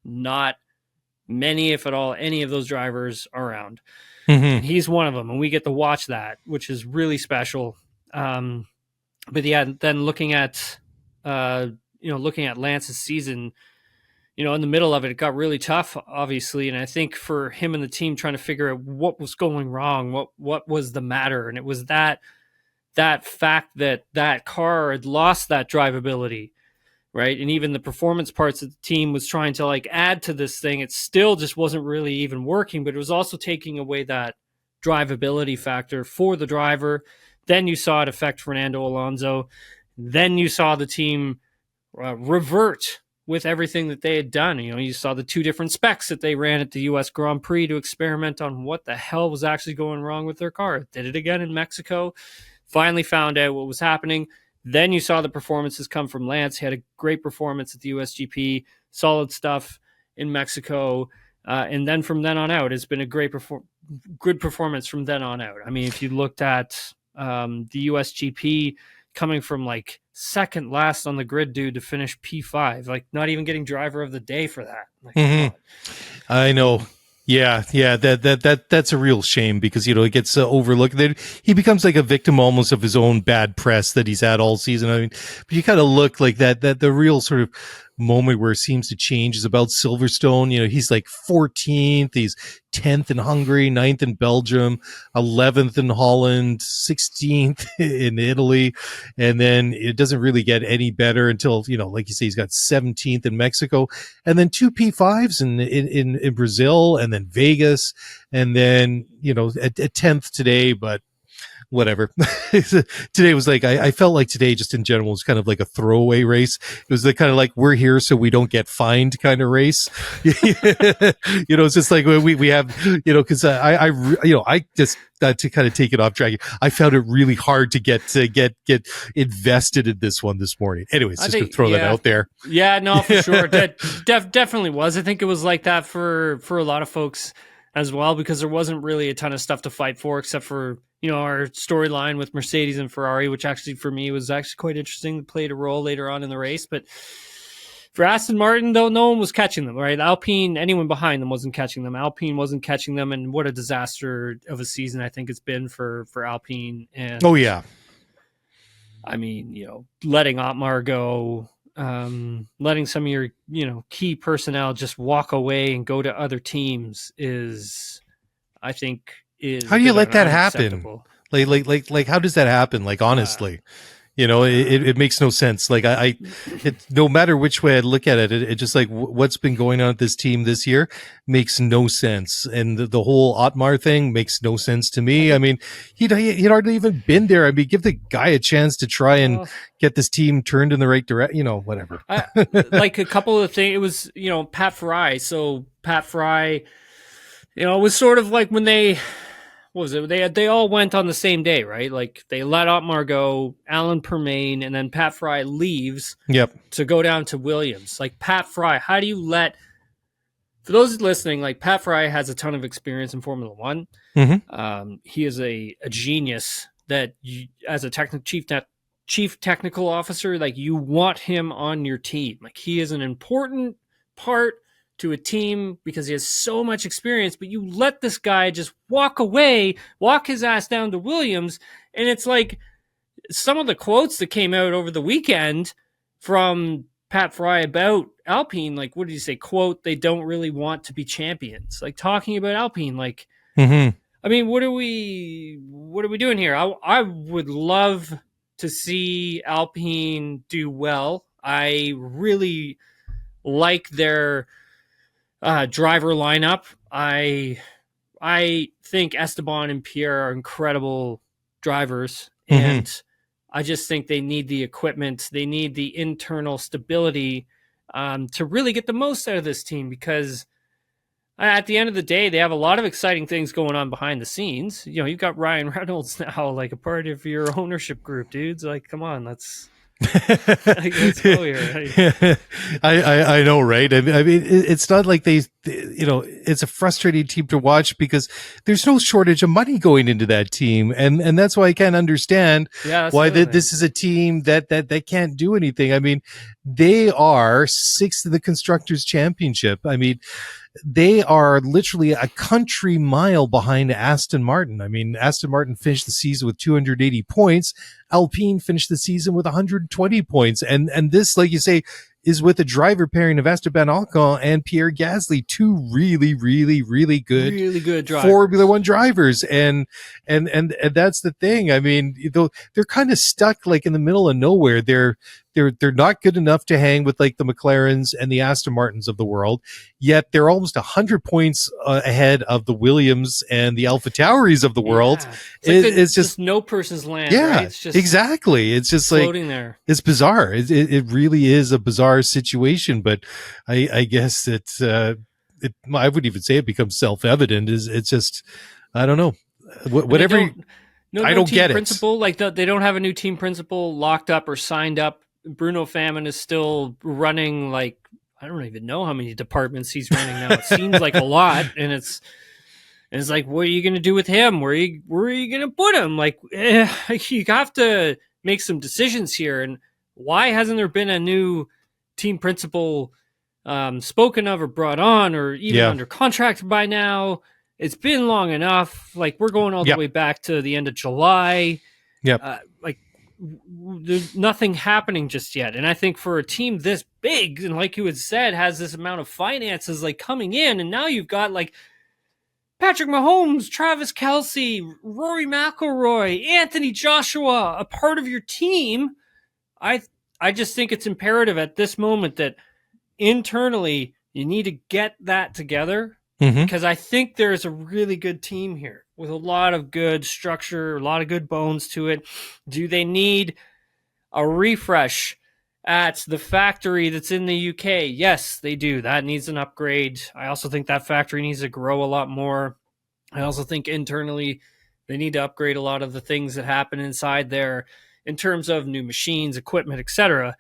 not many, if at all, any of those drivers around. And he's one of them, and we get to watch that, which is really special. But yeah, then looking at Lance's season, in the middle of it, it got really tough, obviously. And I think for him and the team trying to figure out what was going wrong, what was the matter. And it was that fact that car had lost that drivability, right? And even the performance parts that the team was trying to add to this thing, it still just wasn't really even working, but it was also taking away that drivability factor for the driver. Then you saw it affect Fernando Alonso. Then you saw the team revert with everything that they had done. You saw the two different specs that they ran at the US Grand Prix to experiment on what the hell was actually going wrong with their car. Did it again in Mexico. Finally found out what was happening. Then you saw the performances come from Lance. He had a great performance at the USGP, solid stuff in Mexico. And then from then on out, it's been a good performance from then on out. I mean, if you looked at the USGP coming from second last on the grid, dude, to finish P5, not even getting driver of the day for that. I know. Yeah, that's a real shame because it gets overlooked. He becomes like a victim almost of his own bad press that he's had all season. I mean, but you kind of look like that the real sort of moment where it seems to change is about Silverstone. He's 14th, he's 10th in Hungary, 9th in Belgium, 11th in Holland, 16th in Italy, and then it doesn't really get any better until like you say, he's got 17th in Mexico, and then 2 P5s in Brazil, and then Vegas, and then at 10th today, but whatever. Today was I felt like today just in general was kind of like a throwaway race. It was the kind of we're here so we don't get fined kind of race. It's just we have, cause I just to kind of take it off track. I found it really hard to get invested in this one this morning. Anyways, just to throw that out there. Yeah, no, for sure. Definitely was. I think it was like that for a lot of folks as well, because there wasn't really a ton of stuff to fight for except for, our storyline with Mercedes and Ferrari, which actually for me was actually quite interesting. Played a role later on in the race. But for Aston Martin, though, no one was catching them, right? Alpine, anyone behind them wasn't catching them. Alpine wasn't catching them. And what a disaster of a season I think it's been for Alpine. And oh, yeah. I mean, letting Otmar go, letting some of your, key personnel just walk away and go to other teams is, I think, how do you let that happen? Like how does that happen? Honestly, it makes no sense. No matter which way I look at it, it just what's been going on with this team this year makes no sense. And the whole Otmar thing makes no sense to me. I mean, he'd hardly even been there. I mean, give the guy a chance to try and get this team turned in the right direction, whatever. A couple of things, it was, Pat Fry. So Pat Fry, it was sort of like when what was it? They all went on the same day, right? Like they let Otmar go, Alan Permain, and then Pat Fry leaves to go down to Williams. Like Pat Fry, how do you let? For those listening, like Pat Fry has a ton of experience in Formula One. He is a genius that you, as a chief technical officer, like you want him on your team. Like he is an important part to a team because he has so much experience, but you let this guy just walk his ass down to Williams. And it's like some of the quotes that came out over the weekend from Pat Fry about Alpine, like, what did he say? Quote, they don't really want to be champions. Like talking about Alpine, like, I mean, what are we doing here? I would love to see Alpine do well. I really like their driver lineup. I think Esteban and Pierre are incredible drivers, and I just think they need the equipment. They need the internal stability to really get the most out of this team, because at the end of the day, they have a lot of exciting things going on behind the scenes. You know, you've got Ryan Reynolds now, like a part of your ownership group, dudes. Like, come on, let's go here. I know, right? I mean, it's not like it's a frustrating team to watch because there's no shortage of money going into that team, and that's why I can't understand why this is a team that can't do anything. I mean, they are sixth in the Constructors Championship. I mean, they are literally a country mile behind Aston Martin. I mean, Aston Martin finished the season with 280 points. Alpine finished the season with 120 points. And this, like you say, is with a driver pairing of Esteban Ocon and Pierre Gasly, two really good drivers. Formula One drivers. And that's the thing. I mean, they're kind of stuck like in the middle of nowhere. They're not good enough to hang with like the McLarens and the Aston Martins of the world, yet they're almost 100 points ahead of the Williams and the AlphaTauris of the world. It's just no person's land. Yeah, right? It's just exactly. It's just floating like there. It's bizarre. It really is a bizarre situation, but I guess I wouldn't even say it becomes self-evident. It's just, I don't know. Whatever. I don't get principal, like they don't have a new team principal locked up or signed up. Bruno Famine is still running, like, I don't even know how many departments he's running now. It seems like a lot, and it's like, what are you going to do with him? Where are you going to put him? Like, you have to make some decisions here. And why hasn't there been a new team principal spoken of or brought on or even under contract by now? It's been long enough. Like, we're going all the way back to the end of July. There's nothing happening just yet. And I think for a team this big, and like you had said, has this amount of finances like coming in, and now you've got like Patrick Mahomes, Travis Kelce, Rory McIlroy, Anthony Joshua, a part of your team. I just think it's imperative at this moment that internally you need to get that together, because I think there's a really good team here with a lot of good structure, a lot of good bones to it. Do they need a refresh at the factory that's in the UK? Yes, they do. That needs an upgrade. I also think that factory needs to grow a lot more. I also think internally they need to upgrade a lot of the things that happen inside there in terms of new machines, equipment, etc.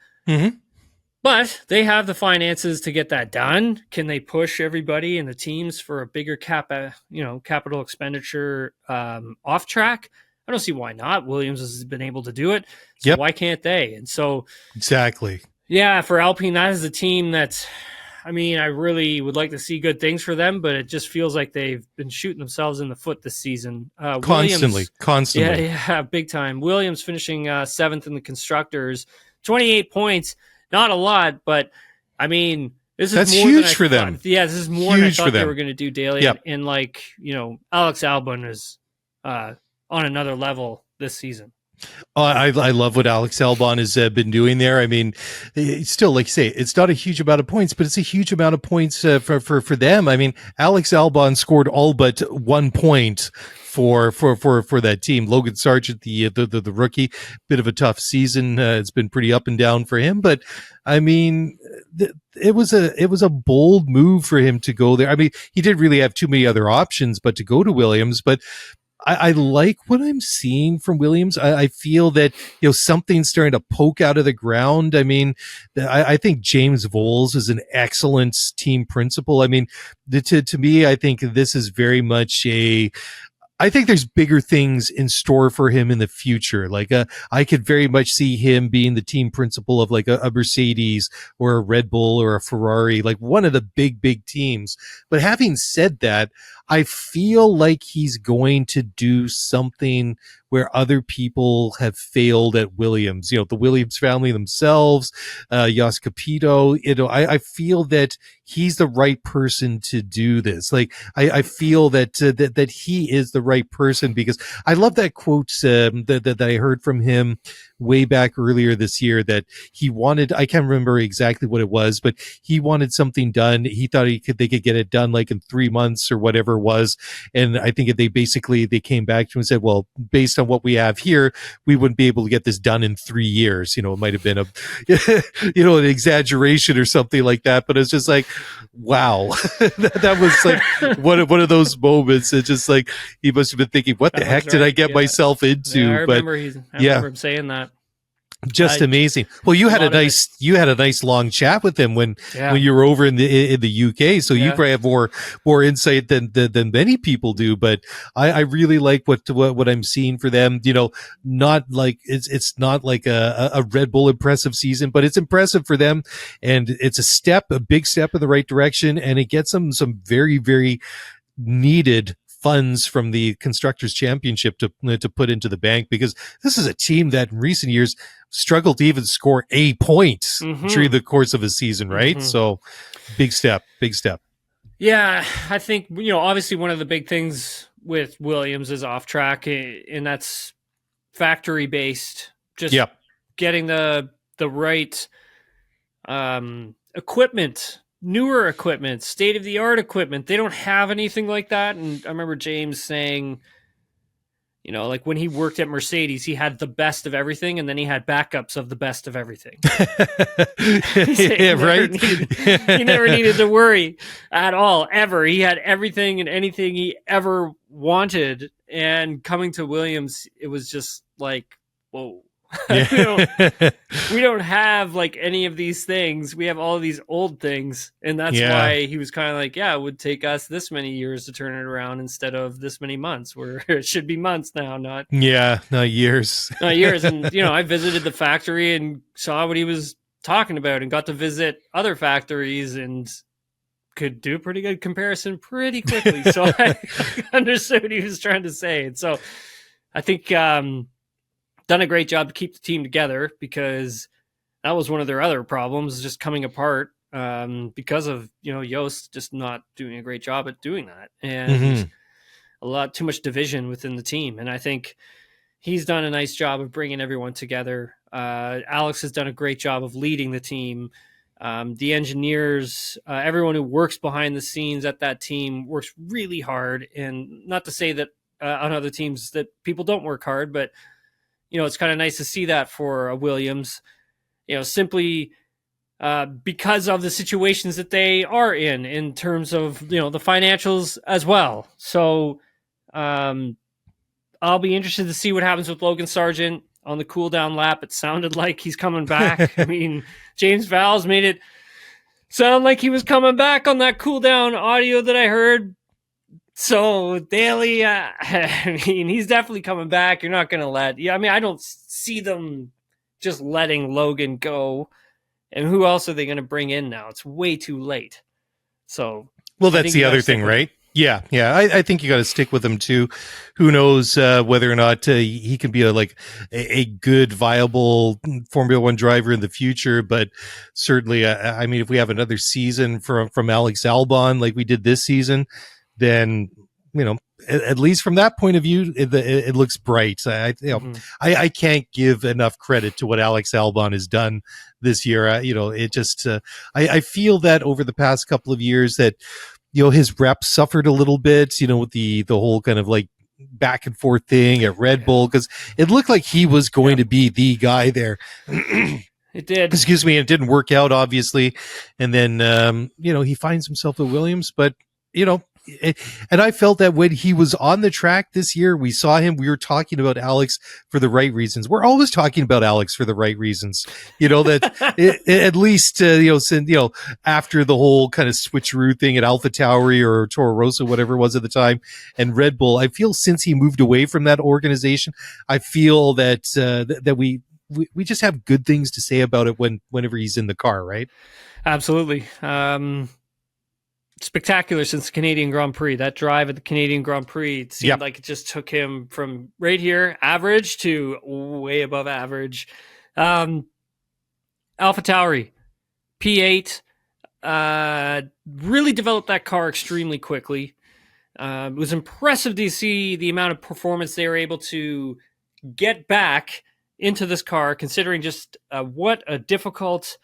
But they have the finances to get that done. Can they push everybody in the teams for a bigger capital expenditure off track? I don't see why not. Williams has been able to do it. So why can't they? And so exactly. Yeah, for Alpine, that is a team that, I mean, I really would like to see good things for them, but it just feels like they've been shooting themselves in the foot this season. Constantly. Yeah, big time. Williams finishing seventh in the Constructors, 28 points. Not a lot, but I mean, that's more huge for them. Yeah, this is more than I thought they were going to do, Dailey. And like, Alex Albon is on another level this season. I love what Alex Albon has been doing there. I mean, still, like you say, it's not a huge amount of points, but it's a huge amount of points for them. I mean, Alex Albon scored all but 1 point for that team. Logan Sargent, the rookie, bit of a tough season. It's been pretty up and down for him, but I mean, it was a bold move for him to go there. I mean, he didn't really have too many other options, but to go to Williams, but I like what I'm seeing from Williams. I feel that, something's starting to poke out of the ground. I mean, I think James Vowles is an excellent team principal. I mean, to me, I think this is very much I think there's bigger things in store for him in the future. Like, I could very much see him being the team principal of like a Mercedes or a Red Bull or a Ferrari, like one of the big teams. But having said that, I feel like he's going to do something where other people have failed at Williams. The Williams family themselves, Jos Capito. I feel that he's the right person to do this. Like, I feel that he is the right person, because I love that quote that I heard from him way back earlier this year, that he wanted, I can't remember exactly what it was, but he wanted something done. He thought they could get it done like in 3 months or whatever it was. And I think they came back to him and said, well, based on what we have here, we wouldn't be able to get this done in 3 years. It might have been an exaggeration or something like that, but it's just like, wow. that was like one of those moments. It's just like, he must have been thinking, what the heck did I get myself into? Yeah, I remember him saying that. Just amazing. Well, you had a nice long chat with him when you were over in the UK, so you probably have more insight than many people do. But I really like what I'm seeing for them. Not like it's not like a Red Bull impressive season, but it's impressive for them, and it's a big step in the right direction, and it gets them some very, very needed funds from the Constructors Championship to put into the bank, because this is a team that in recent years struggled to even score a point during the course of a season, right? So big step. Yeah, I think, obviously one of the big things with Williams is off track, and that's factory based. Just getting the right equipment, newer equipment, state-of-the-art equipment. They don't have anything like that. And I remember James saying, like when he worked at Mercedes, he had the best of everything, and then he had backups of the best of everything. He never needed to worry at all, ever. He had everything and anything he ever wanted. And coming to Williams, it was just like, whoa. We don't have like any of these things. We have all of these old things, and that's why he was kind of like, it would take us this many years to turn it around instead of this many months, where it should be months now, not years. Not years. And I visited the factory and saw what he was talking about, and got to visit other factories and could do a pretty good comparison pretty quickly. So I understood what he was trying to say. And so I think done a great job to keep the team together, because that was one of their other problems, just coming apart because of, Jost just not doing a great job at doing that. And a lot too much division within the team. And I think he's done a nice job of bringing everyone together. Alex has done a great job of leading the team. The engineers, everyone who works behind the scenes at that team works really hard. And not to say that on other teams that people don't work hard, but it's kind of nice to see that for Williams, simply because of the situations that they are in terms of, the financials as well. So I'll be interested to see what happens with Logan Sargent on the cool down lap. It sounded like he's coming back. I mean, James Vowles made it sound like he was coming back on that cool down audio that I heard. So Dailey, he's definitely coming back. You're not going to I don't see them just letting Logan go. And who else are they going to bring in now? It's way too late. So, well, that's the other thing, right? Yeah. I think you got to stick with him too. Who knows whether or not he can be a good, viable Formula One driver in the future? But certainly, if we have another season from Alex Albon like we did this season, then at least from that point of view, it looks bright. I can't give enough credit to what Alex Albon has done this year. It just I feel that over the past couple of years that his reps suffered a little bit. With the whole kind of like back and forth thing at Red Bull, because it looked like he was going to be the guy there. It did. Excuse me. It didn't work out, obviously, and then he finds himself at Williams, but And I felt that when he was on the track this year, we saw him, we were talking about Alex for the right reasons. We're always talking about Alex for the right reasons. That at least, since, after the whole kind of switcheroo thing at AlphaTauri or Toro Rosso, whatever it was at the time, and Red Bull, I feel since he moved away from that organization, I feel that, that we just have good things to say about it whenever he's in the car, right? Absolutely. Spectacular since the Canadian Grand Prix. That drive at the Canadian Grand Prix, it seemed like it just took him from right here, average, to way above average. AlphaTauri, P8, really developed that car extremely quickly. It was impressive to see the amount of performance they were able to get back into this car, considering just what a difficult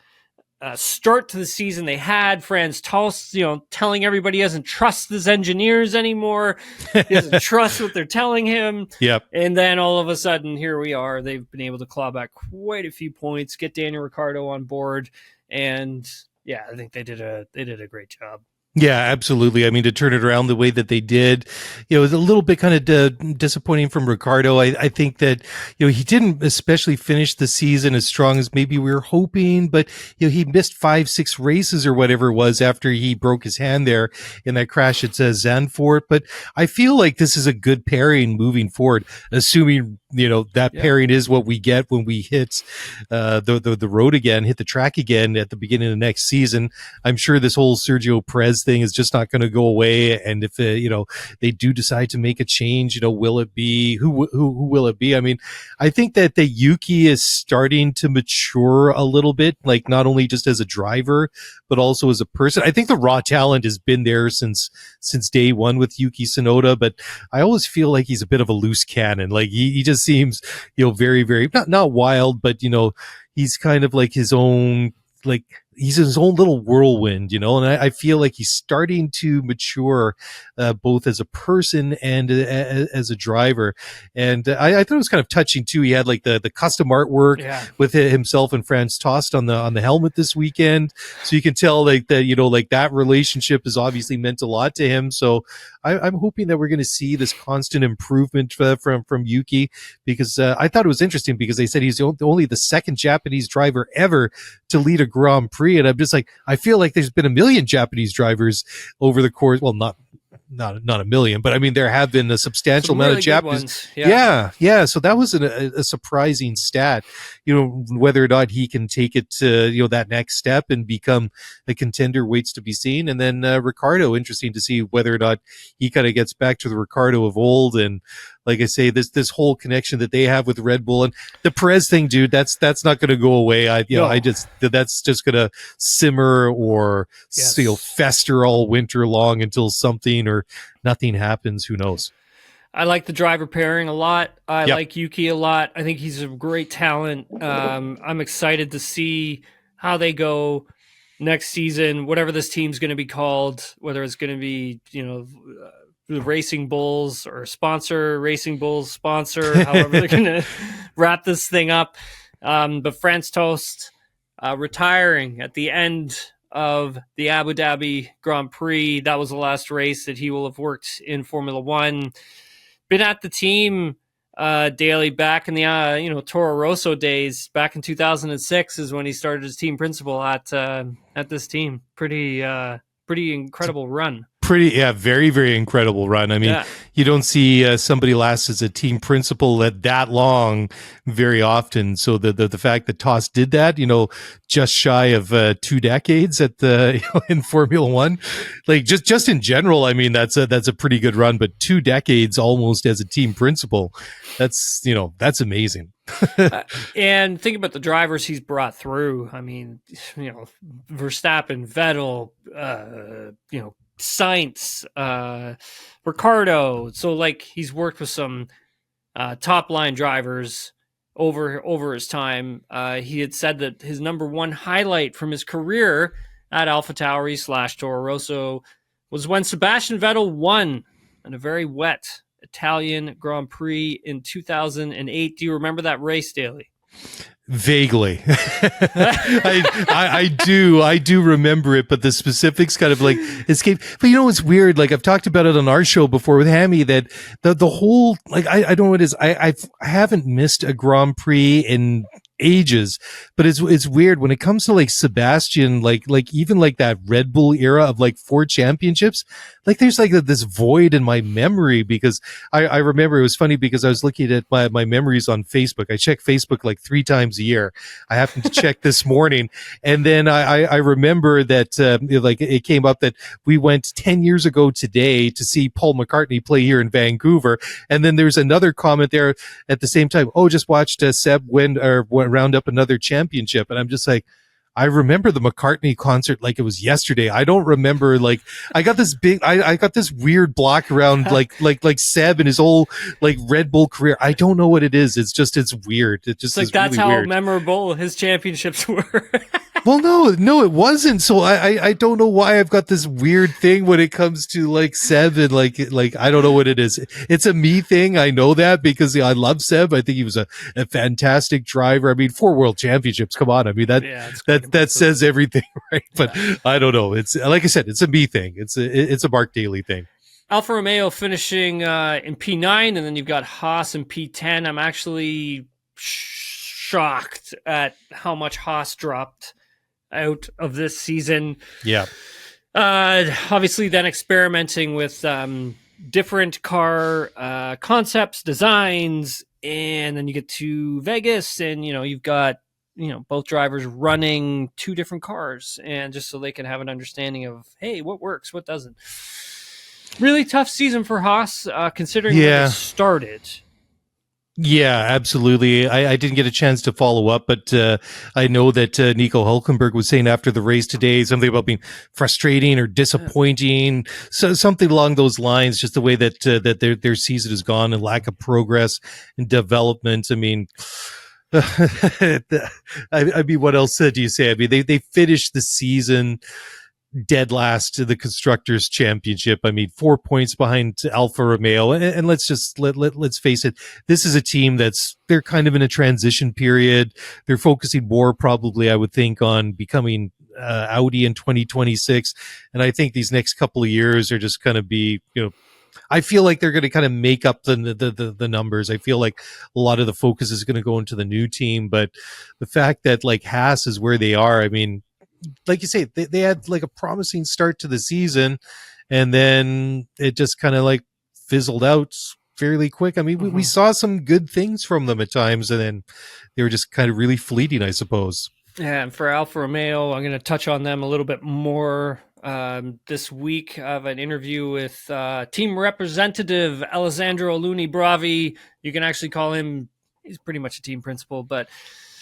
start to the season they had. Franz Tost, telling everybody he doesn't trust his engineers anymore. He doesn't trust what they're telling him. Yep. And then all of a sudden, here we are. They've been able to claw back quite a few points, get Daniel Ricciardo on board, and yeah, I think they did a great job. Yeah, absolutely. I mean, to turn it around the way that they did, it was a little bit kind of disappointing from Ricardo. I think that, he didn't especially finish the season as strong as maybe we were hoping, but, he missed 5-6 races or whatever it was after he broke his hand there in that crash at Zandvoort. But I feel like this is a good pairing moving forward, assuming, that pairing is what we get when we hit the road again, hit the track again at the beginning of the next season. I'm sure this whole Sergio Perez thing is just not going to go away. And if they do decide to make a change, will it be who will it be? I mean, I think that the Yuki is starting to mature a little bit, like not only just as a driver but also as a person. I think the raw talent has been there since day one with Yuki Tsunoda, but I always feel like he's a bit of a loose cannon. Like he just seems very, very not wild, but he's kind of like his own, like he's his own little whirlwind, and I feel like he's starting to mature, both as a person and as a driver. And I thought it was kind of touching too. He had like the custom artwork with himself and Franz Tost on the helmet this weekend. So you can tell like that, like that relationship has obviously meant a lot to him. So I'm hoping that we're going to see this constant improvement from Yuki, because I thought it was interesting because they said he's only the second Japanese driver ever to lead a Grand Prix. And I'm just like, I feel like there's been a million Japanese drivers over the course. Well, not a million, but I mean, there have been a substantial amount of Japanese. Yeah. So that was a surprising stat, whether or not he can take it to, that next step and become a contender waits to be seen. And then Ricardo, interesting to see whether or not he kind of gets back to the Ricardo of old. And like I say, this whole connection that they have with Red Bull and the Perez thing, dude, that's not going to go away. That's just going to simmer or fester all winter long until something or nothing happens. Who knows? I like the driver pairing a lot. I like Yuki a lot. I think he's a great talent. I'm excited to see how they go next season, whatever this team's going to be called, whether it's going to be, the Racing Bulls or Racing Bulls sponsor, however they're going to wrap this thing up. But Franz Tost retiring at the end of the Abu Dhabi Grand Prix. That was the last race that he will have worked in Formula One. Been at the team, Dailey, back in the Toro Rosso days. Back in 2006 is when he started as team principal at this team. Pretty incredible run. Very, very incredible run. I mean, you don't see somebody last as a team principal at that long very often. So the fact that Tost did that, just shy of 2 decades at in Formula One, like just in general, I mean, that's a pretty good run, but 2 decades almost as a team principal, that's amazing. And think about the drivers he's brought through. I mean, Verstappen, Vettel, Sainz, Ricardo. So like he's worked with some top line drivers over his time. He had said that his number one highlight from his career at AlphaTauri / Toro Rosso was when Sebastian Vettel won in a very wet Italian Grand Prix in 2008. Do you remember that race, Dailey? Vaguely. I do remember it, but the specifics kind of like escape. But you know, it's weird. Like I've talked about it on our show before with Hammy, that the whole, like, I don't know what it is. I haven't missed a Grand Prix in ages, but it's weird when it comes to like Sebastian, like even like that Red Bull era of like 4 championships, like there's like this void in my memory, because I remember it was funny because I was looking at my memories on Facebook. I check Facebook like 3 times a year. I happened to check this morning, and then I remember that like it came up that we went 10 years ago today to see Paul McCartney play here in Vancouver, and then there's another comment there at the same time. Oh, just watched Seb round up another championship, and I'm just like, I remember the McCartney concert like it was yesterday. I don't remember, like, I got this I got this weird block around like Seb and his whole like Red Bull career. I don't know what it is. It's weird. It just It's like is that's really how weird. memorable his championships were. Well, no, it wasn't. So I don't know why I've got this weird thing when it comes to like Seb, and like I don't know what it is. It's a me thing. I know that because I love Seb. I think he was a fantastic driver. I mean, 4 world championships. Come on. I mean, that says everything, right? But yeah. I don't know. It's like I said, it's a me thing. It's a Mark Dailey thing. Alfa Romeo finishing in P9, and then you've got Haas in P10. I'm actually shocked at how much Haas dropped out of this season. Yeah. Obviously then experimenting with different car concepts, designs, and then you get to Vegas, and you've got both drivers running 2 different cars, and just so they can have an understanding of, hey, what works, what doesn't. Really tough season for Haas, considering when it started. Yeah, absolutely. I didn't get a chance to follow up, but I know that Nico Hulkenberg was saying after the race today something about being frustrating or disappointing, so something along those lines. Just the way that that their season has gone, and lack of progress and development. I mean, I mean, what else do you say? I mean, they finished the season dead last to the Constructors Championship. I mean, 4 points behind Alfa Romeo. And let's just let's face it, this is a team they're kind of in a transition period. They're focusing more probably, I would think, on becoming Audi in 2026. And I think these next couple of years are just going to be, I feel like they're going to kind of make up the numbers. I feel like a lot of the focus is going to go into the new team, but the fact that like Haas is where they are, I mean, like you say, they had like a promising start to the season, and then it just kind of like fizzled out fairly quick. I mean, we saw some good things from them at times, and then they were just kind of really fleeting, I suppose. Yeah, and for Alfa Romeo, I'm going to touch on them a little bit more this week. I have an interview with team representative Alessandro Luni Bravi. You can actually call him, he's pretty much a team principal, but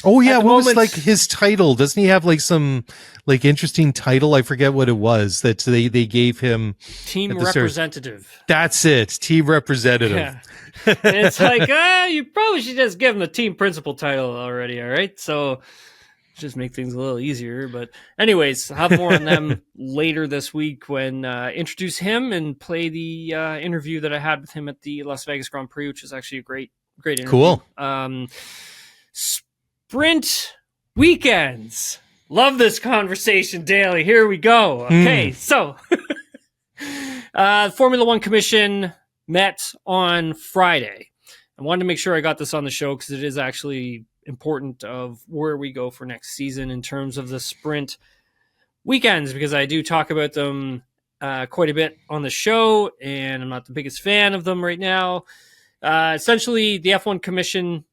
oh yeah, what was like his title? Doesn't he have like some like interesting title? I forget what it was that they gave him. Team representative. That's it, team representative. Yeah. And it's like, you probably should just give him the team principal title already. All right, so just make things a little easier. But anyways, I'll have more on them later this week when introduce him and play the interview that I had with him at the Las Vegas Grand Prix, which is actually a great interview. Cool. Sprint weekends. Love this conversation, Dailey. Here we go. Okay, so Formula One Commission met on Friday. I wanted to make sure I got this on the show because it is actually important of where we go for next season in terms of the sprint weekends, because I do talk about them quite a bit on the show, and I'm not the biggest fan of them right now. Essentially, the F1 Commission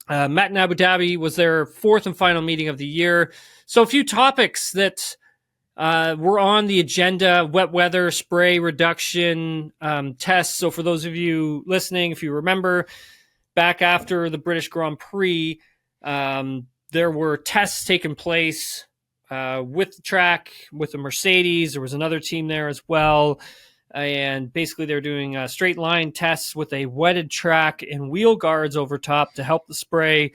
met in Abu Dhabi, was their 4th and final meeting of the year. So a few topics that were on the agenda: wet weather, spray reduction, tests. So for those of you listening, if you remember, back after the British Grand Prix, there were tests taking place with the track, with the Mercedes. There was another team there as well. And basically they're doing straight line tests with a wetted track and wheel guards over top to help the spray.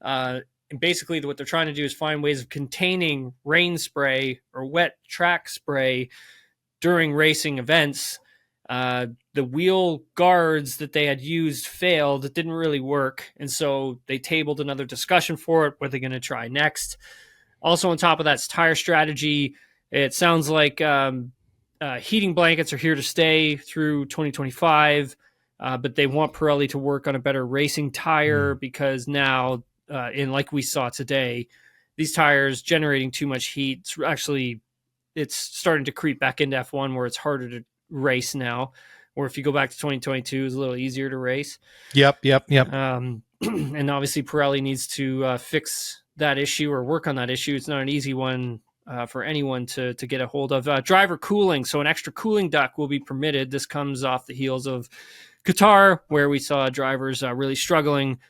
And basically what they're trying to do is find ways of containing rain spray or wet track spray during racing events. The wheel guards that they had used failed. It didn't really work. And so they tabled another discussion for it. What are they going to try next? Also, on top of that, tire strategy. It sounds like heating blankets are here to stay through 2025, but they want Pirelli to work on a better racing tire because now, like we saw today, these tires generating too much heat. It's starting to creep back into F1 where it's harder to race now. Or if you go back to 2022, it's a little easier to race. Yep. And obviously Pirelli needs to fix that issue or work on that issue. It's not an easy one for anyone to get a hold of. Driver cooling. So an extra cooling duct will be permitted. This comes off the heels of Qatar, where we saw drivers really struggling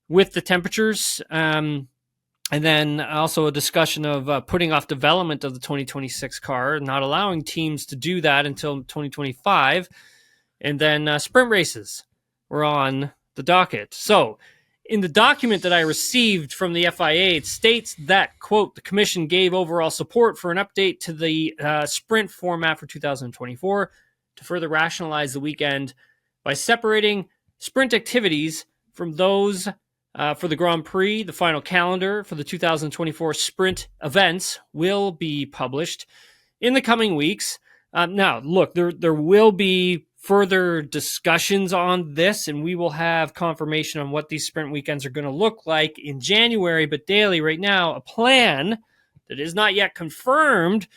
with the temperatures. And then also a discussion of putting off development of the 2026 car, not allowing teams to do that until 2025. And then sprint races were on the docket. So in the document that I received from the FIA, it states that, quote, the commission gave overall support for an update to the sprint format for 2024 to further rationalize the weekend by separating sprint activities from those for the Grand Prix. The final calendar for the 2024 sprint events will be published in the coming weeks. Now, look, there will be further discussions on this, and we will have confirmation on what these sprint weekends are going to look like in January. But Dailey, right now, a plan that is not yet confirmed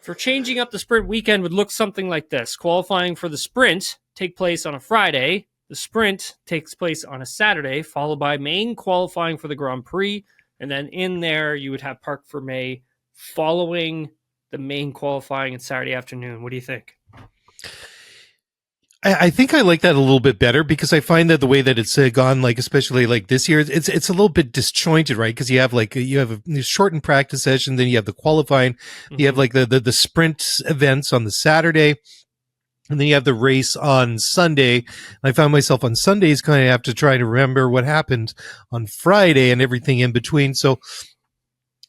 for changing up the sprint weekend would look something like this. Qualifying for the sprint take place on a Friday. The sprint takes place on a Saturday, followed by main qualifying for the Grand Prix. And then in there, you would have Parc Fermé following the main qualifying on Saturday afternoon. What do you think? I think I like that a little bit better because I find that the way that it's gone, like especially like this year, it's a little bit disjointed, right? Because you have a shortened practice session, then you have the qualifying, you have like the sprint events on the Saturday, and then you have the race on Sunday. I found myself on Sundays kind of have to try to remember what happened on Friday and everything in between. So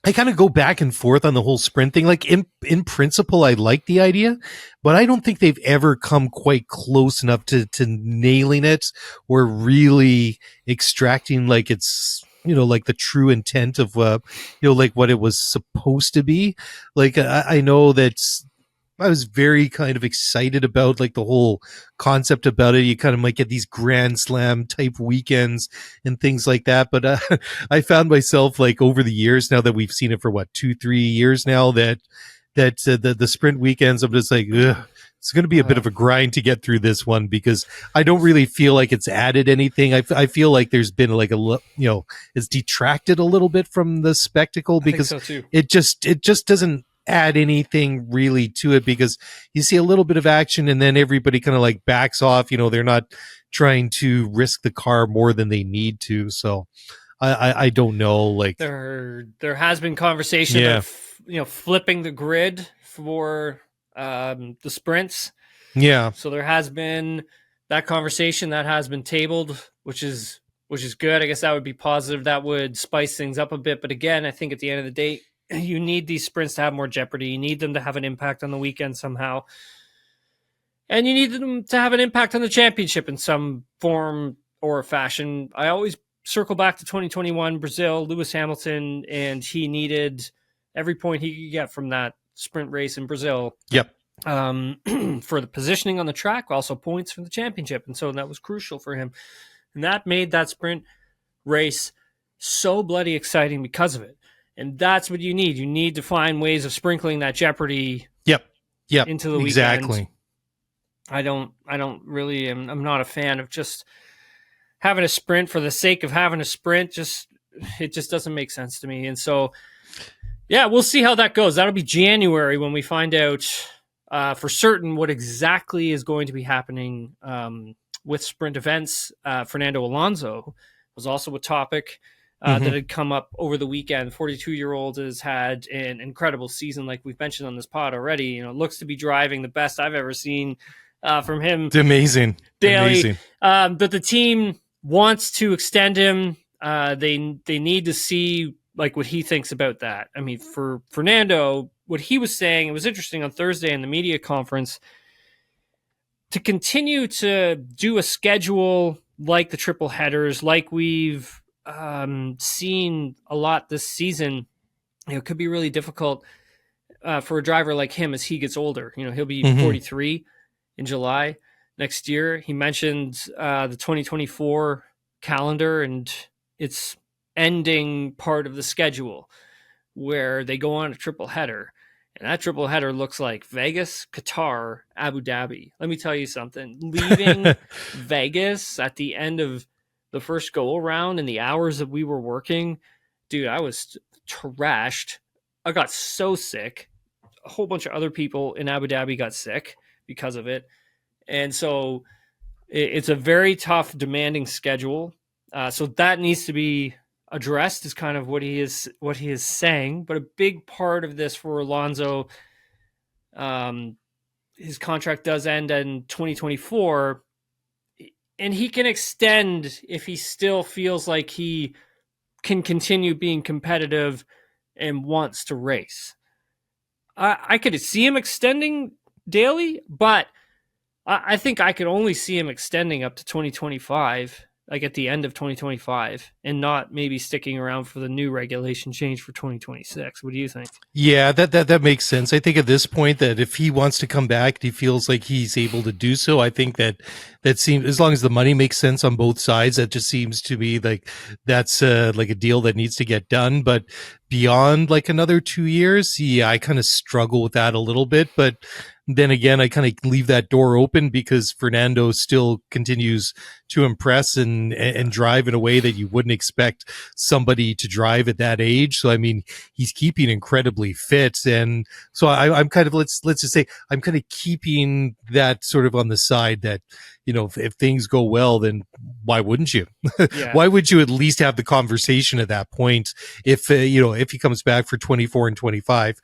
I kind of go back and forth on the whole sprint thing. Like in principle, I like the idea, but I don't think they've ever come quite close enough to nailing it or really extracting like it's, like the true intent of, like what it was supposed to be. Like I know that I was very kind of excited about like the whole concept about it. You kind of might get these Grand Slam type weekends and things like that. But I found myself like over the years now that we've seen it for 2-3 years now that the sprint weekends, I'm just like, ugh, it's going to be a bit of a grind to get through this one because I don't really feel like it's added anything. I feel like there's been like it's detracted a little bit from the spectacle because it just doesn't add anything really to it because you see a little bit of action and then everybody kind of like backs off. They're not trying to risk the car more than they need to. So I don't know. Like there has been conversation of flipping the grid for the sprints. Yeah. So there has been that conversation that has been tabled, which is good. I guess that would be positive. That would spice things up a bit. But again, I think at the end of the day, you need these sprints to have more jeopardy. You need them to have an impact on the weekend somehow. And you need them to have an impact on the championship in some form or fashion. I always circle back to 2021 Brazil, Lewis Hamilton, and he needed every point he could get from that sprint race in Brazil. Yep. For the positioning on the track, also points for the championship. And so that was crucial for him. And that made that sprint race so bloody exciting because of it. And that's what you need. You need to find ways of sprinkling that jeopardy into the weekend. Exactly. I'm not a fan of just having a sprint for the sake of having a sprint. It just doesn't make sense to me. And so, we'll see how that goes. That'll be January when we find out for certain what exactly is going to be happening with sprint events. Fernando Alonso was also a topic that had come up over the weekend. 42-year-old has had an incredible season, like we've mentioned on this pod already. Looks to be driving the best I've ever seen from him. It's amazing. Daily. But the team wants to extend him. They need to see like what he thinks about that. I mean, for Fernando, what he was saying, it was interesting on Thursday in the media conference. to continue to do a schedule like the triple headers, like we've seen a lot this season, it could be really difficult for a driver like him as he gets older. He'll be 43 in July next year. He mentioned the 2024 calendar, and it's ending part of the schedule where they go on a triple header. And that triple header looks like Vegas, Qatar, Abu Dhabi. Let me tell you something. Leaving Vegas at the end of the first go-around and the hours that we were working, dude, I was trashed. I got so sick. A whole bunch of other people in Abu Dhabi got sick because of it. And so it's a very tough, demanding schedule. So that needs to be addressed, is kind of what he is saying. But a big part of this for Alonso, his contract does end in 2024, and he can extend if he still feels like he can continue being competitive and wants to race. I could see him extending Dailey, but I think I could only see him extending up to 2025, like at the end of 2025, and not maybe sticking around for the new regulation change for 2026. What do you think? Yeah, that makes sense. I think at this point that if he wants to come back, he feels like he's able to do so. I think that seems, as long as the money makes sense on both sides, that just seems to me like that's like a deal that needs to get done. But beyond like another 2 years, yeah, I kind of struggle with that a little bit. But then again, I kind of leave that door open because Fernando still continues to impress and drive in a way that you wouldn't expect somebody to drive at that age. So, I mean, he's keeping incredibly fit. And so I'm kind of, let's just say I'm kind of keeping that sort of on the side that, if things go well, then why wouldn't you? Yeah. Why would you at least have the conversation at that point if, if he comes back for 24 and 25?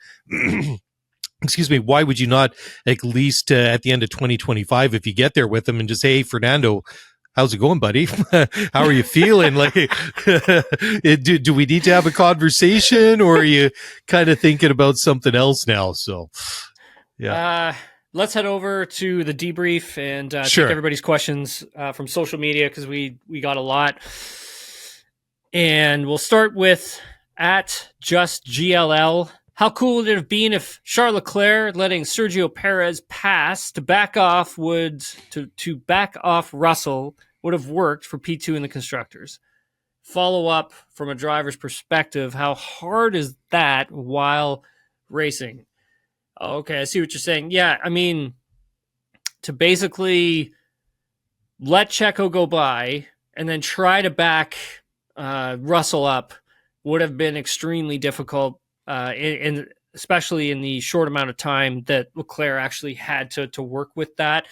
Excuse me, why would you not at least at the end of 2025, if you get there with him and just say, hey, Fernando, how's it going, buddy? How are you feeling? Like, do we need to have a conversation, or are you kind of thinking about something else now? So, yeah. Let's head over to the debrief and Sure. take everybody's questions from social media, because we got a lot. And we'll start with @JustGLL. How cool would it have been if Charles Leclerc letting Sergio Perez pass to back off Russell would have worked for P2 in the Constructors? Follow up from a driver's perspective, how hard is that while racing? Okay, I see what you're saying. Yeah, I mean, to basically let Checo go by and then try to back Russell up would have been extremely difficult, in especially in the short amount of time that Leclerc actually had to work with that.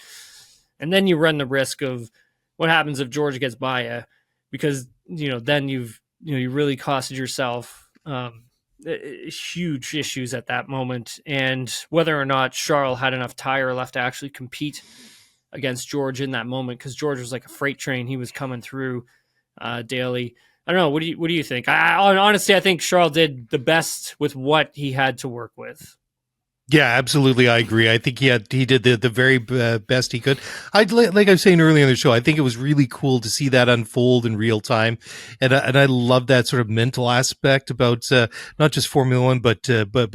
And then you run the risk of what happens if George gets by you, because then you really costed yourself huge issues at that moment. And whether or not Charles had enough tire left to actually compete against George in that moment, because George was like a freight train. He was coming through Dailey. I don't know. What do you think? Honestly, I think Charles did the best with what he had to work with. Yeah, absolutely. I agree. I think he did the very best he could. Like I was saying earlier in the show, I think it was really cool to see that unfold in real time. And I love that sort of mental aspect about, not just Formula One, but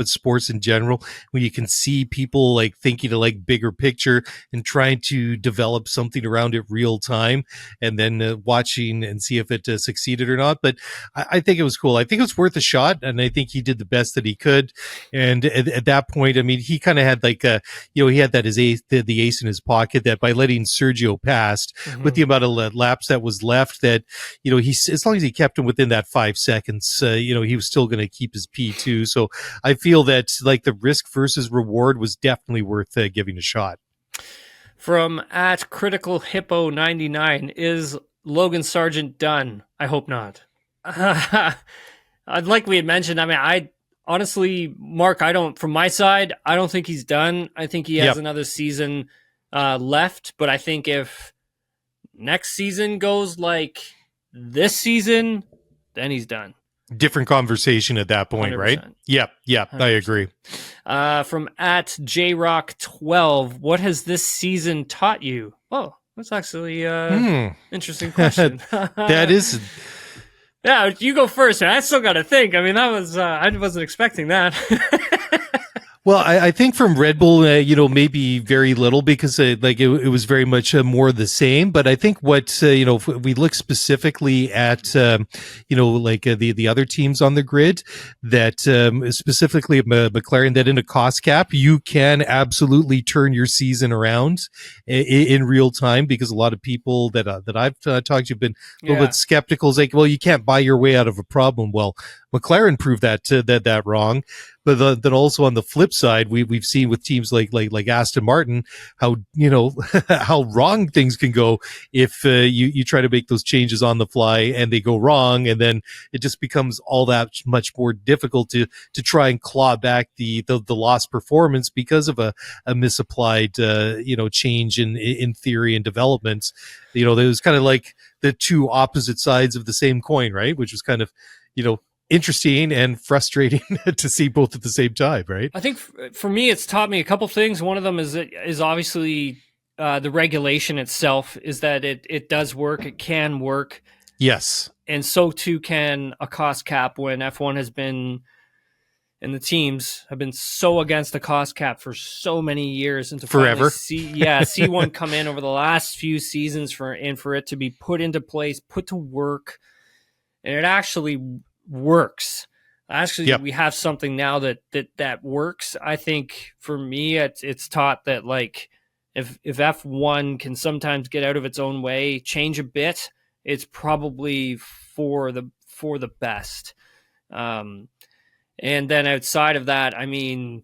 sports in general, when you can see people like thinking of like bigger picture and trying to develop something around it real time, and then watching and see if it succeeded or not. But I think it was cool. I think it was worth a shot, and I think he did the best that he could. And at that point, I mean, he kind of had like he had that as the ace in his pocket, that by letting Sergio pass with the amount of laps that was left, that as long as he kept him within that 5 seconds, he was still going to keep his P2. So I feel that like the risk versus reward was definitely worth giving a shot. From @CriticalHippo99, is Logan Sargent done? I hope not. Like we had mentioned, I mean, honestly, Mark, from my side, I don't think he's done. I think he has another season left, but I think if next season goes like this season, then he's done. Different conversation at that point, 100%. right? Yep, I agree. From at JRock12, what has this season taught you? Oh, that's actually interesting question. That is... Yeah, you go first. I still got to think. I mean, that was I wasn't expecting that. Well, I think from Red Bull, maybe very little because it was very much more the same. But I think what, if we look specifically at, the other teams on the grid, that specifically McLaren, that in a cost cap, you can absolutely turn your season around in real time, because a lot of people that I've talked to have been a little bit skeptical. It's like, well, you can't buy your way out of a problem. Well, McLaren proved that wrong. But then also on the flip side, we've seen with teams like Aston Martin how how wrong things can go if you try to make those changes on the fly and they go wrong, and then it just becomes all that much more difficult to try and claw back the lost performance because of a misapplied change in theory and developments. It was kind of like the two opposite sides of the same coin, right? Which was kind of interesting and frustrating to see both at the same time, right? I think for me, it's taught me a couple things. One of them is obviously the regulation itself, is that it does work. It can work. Yes. And so too can a cost cap, when F1 has been, and the teams have been so against the cost cap for so many years, and to forever see one come in over the last few seasons for it to be put into place, put to work, and it actually works. Actually, we have something now that works. I think for me, it's taught that, like, if F1 can sometimes get out of its own way, change a bit, it's probably for the best. And then outside of that, I mean,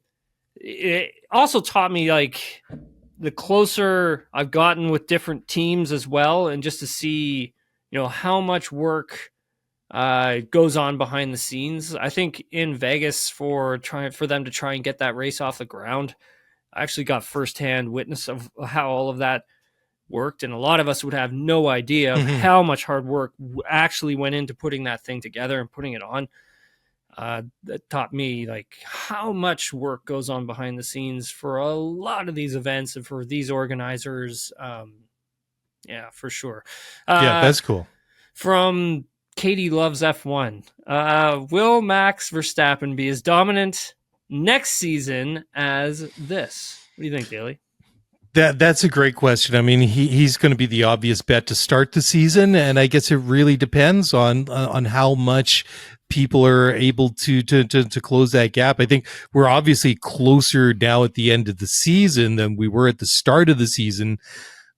it also taught me, like, the closer I've gotten with different teams as well, and just to see, how much work goes on behind the scenes. I think in Vegas, for them to try and get that race off the ground, I actually got firsthand witness of how all of that worked, and a lot of us would have no idea of how much hard work actually went into putting that thing together and putting it on. That taught me, like, how much work goes on behind the scenes for a lot of these events and for these organizers. Yeah, for sure. That's cool. From Katie loves F1. Will Max Verstappen be as dominant next season as this? What do you think, Dailey? That's a great question. I mean, he's going to be the obvious bet to start the season, and I guess it really depends on how much people are able to close that gap. I think we're obviously closer now at the end of the season than we were at the start of the season,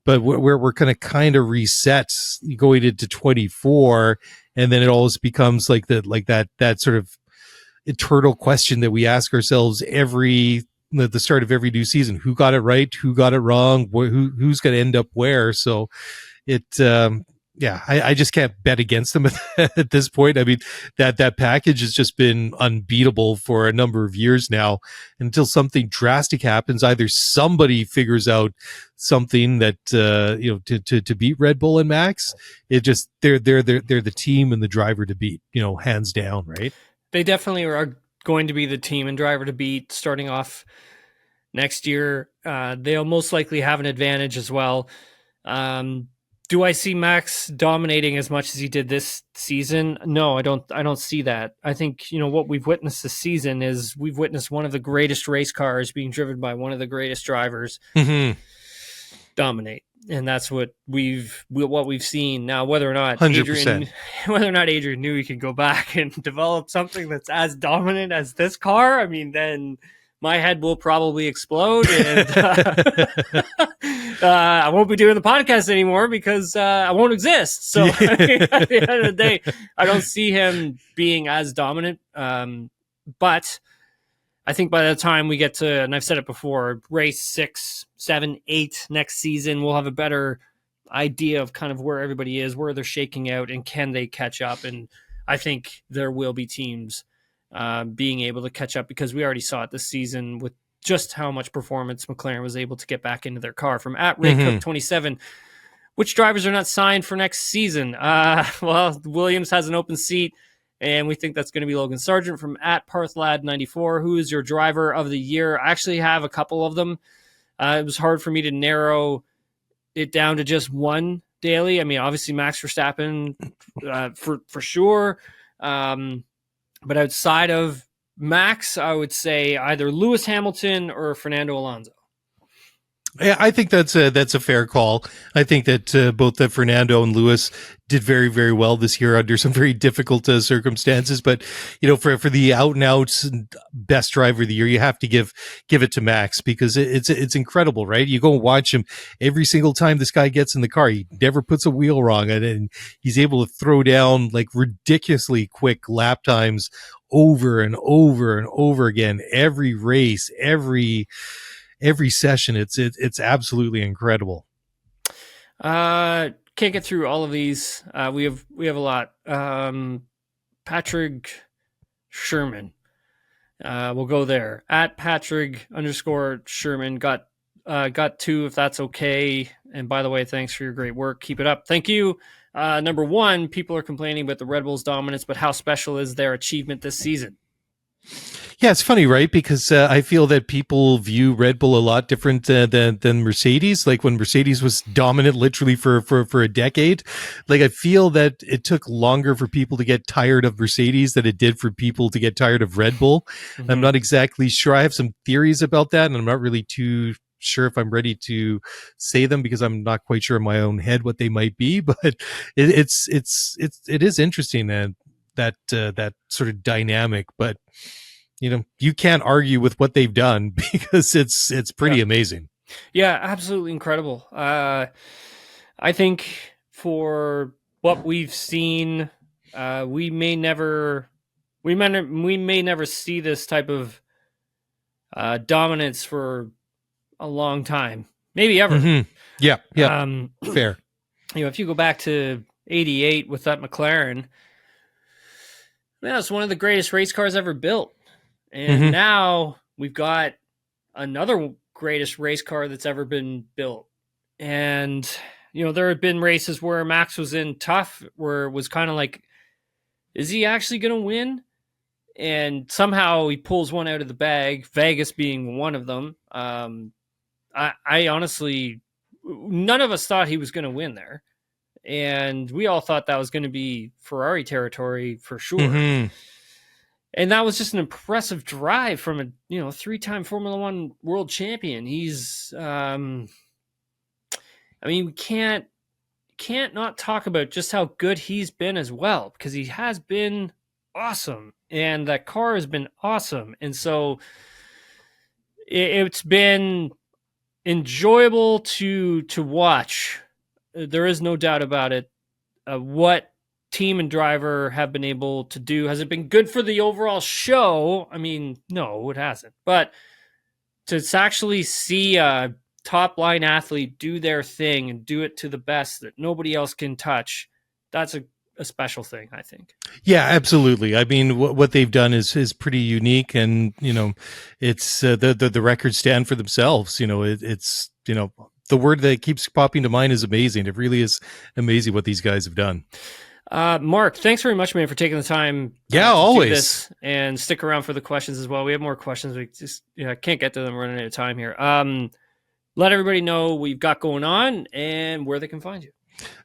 but we're going to kind of reset going into 24. And then it always becomes like that sort of eternal question that we ask ourselves at the start of every new season: who got it right, who got it wrong, who's going to end up where. So I just can't bet against them at this point. I mean, that package has just been unbeatable for a number of years now. Until something drastic happens, either somebody figures out something that to beat Red Bull and Max, it just they're the team and the driver to beat, hands down, right? They definitely are going to be the team and driver to beat starting off next year. They'll most likely have an advantage as well. Do I see Max dominating as much as he did this season? No, I don't see that. I think, what we've witnessed this season is we've witnessed one of the greatest race cars being driven by one of the greatest drivers dominate. And that's what we've seen. Now, whether or not 100%. Adrian knew he could go back and develop something that's as dominant as this car, I mean, then my head will probably explode, and I won't be doing the podcast anymore because I won't exist. So at the end of the day, I don't see him being as dominant. But I think by the time we get to, and I've said it before, race 6, 7, 8 next season, we'll have a better idea of kind of where everybody is, where they're shaking out, and can they catch up. And I think there will be teams being able to catch up, because we already saw it this season with just how much performance McLaren was able to get back into their car. From at Ray Cook 27, which drivers are not signed for next season? Well, Williams has an open seat, And we think that's going to be Logan Sargent from @Parthlad94. Who is your driver of the year? I actually have a couple of them. It was hard for me to narrow it down to just one, Dailey. I mean, obviously Max Verstappen for sure. But outside of Max, I would say either Lewis Hamilton or Fernando Alonso. Yeah, I think that's a fair call. I think that both Fernando and Lewis did very, very well this year under some very difficult circumstances. But for the out and out best driver of the year, you have to give it to Max, because it's incredible, right? You go and watch him every single time this guy gets in the car. He never puts a wheel wrong, and he's able to throw down like ridiculously quick lap times over and over and over again. Every race, every session, it's absolutely incredible. Can't get through all of these. We have a lot. Patrick Sherman. We'll go there. @Patrick_Sherman got 2, if that's okay. And by the way, thanks for your great work. Keep it up. Thank you. Number 1, people are complaining about the Red Bull's dominance, but how special is their achievement this season? Yeah, it's funny, right? Because I feel that people view Red Bull a lot different than Mercedes. Like when Mercedes was dominant literally for a decade, like I feel that it took longer for people to get tired of Mercedes than it did for people to get tired of Red Bull. Mm-hmm. I'm not exactly sure. I have some theories about that, and I'm not really too sure if I'm ready to say them, because I'm not quite sure in my own head what they might be. But it is interesting, and that sort of dynamic. But you can't argue with what they've done, because it's pretty amazing. Yeah, absolutely incredible. I think for what we've seen, we may never see this type of dominance for a long time, maybe ever. Mm-hmm. Yeah. Fair. If you go back to '88 with that McLaren, man, it's one of the greatest race cars ever built. And now we've got another greatest race car that's ever been built. And, there have been races where Max was in tough, where it was kind of like, is he actually going to win? And somehow he pulls one out of the bag, Vegas being one of them. I honestly, none of us thought he was going to win there. And we all thought that was going to be Ferrari territory for sure. Mm-hmm. And that was just an impressive drive from a 3-time Formula One world champion. He's, we can't not talk about just how good he's been as well, because he has been awesome, and that car has been awesome. And so it's been enjoyable to watch. There is no doubt about it. What team and driver have been able to do. Has it been good for the overall show? I mean, no, it hasn't. But to actually see a top line athlete do their thing and do it to the best that nobody else can touch, that's a special thing, I think. Yeah, absolutely. I mean, what they've done is pretty unique, and it's the records stand for themselves. It's the word that keeps popping to mind is amazing. It really is amazing what these guys have done. Mark, thanks very much, man, for taking the time. Yeah, to always. Do this, and stick around for the questions as well. We have more questions. We just can't get to them. We're running out of time here. Let everybody know what you've got going on and where they can find you.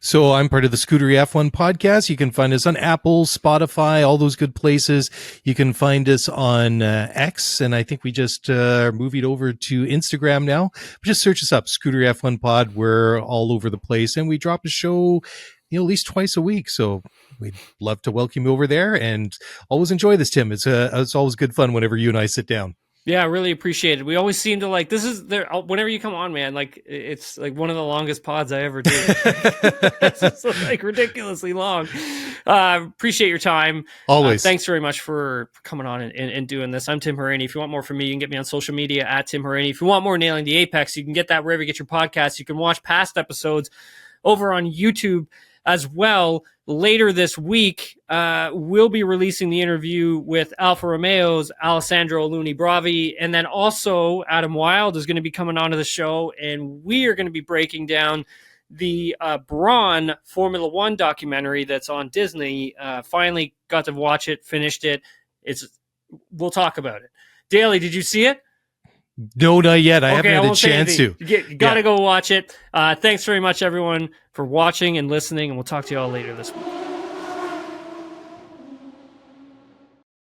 So I'm part of the Scuderia F1 podcast. You can find us on Apple, Spotify, all those good places. You can find us on X, and I think we just moved over to Instagram now. But just search us up, Scuderia F1 Pod. We're all over the place, and we drop a show at least twice a week. So we'd love to welcome you over there, and always enjoy this, Tim. It's always good fun whenever you and I sit down. Yeah, I really appreciate it. We always seem to this is there whenever you come on, man, it's like one of the longest pods I ever do. It's just ridiculously long. Appreciate your time. Always. Thanks very much for coming on and doing this. I'm Tim Huaraney. If you want more from me, you can get me on social media @Tim Huaraney. If you want more Nailing the Apex, you can get that wherever you get your podcasts. You can watch past episodes over on YouTube as well. Later this week, we'll be releasing the interview with Alfa Romeo's Alessandro Aluni-Bravi, and then also Adam Wilde is going to be coming onto the show, and we are going to be breaking down the Braun Formula One documentary that's on Disney. Finally got to watch it, finished it. We'll talk about it. Dailey, did you see it? No, not yet. I haven't had a chance to. You got to go watch it. Thanks very much, everyone, for watching and listening, and we'll talk to you all later this week.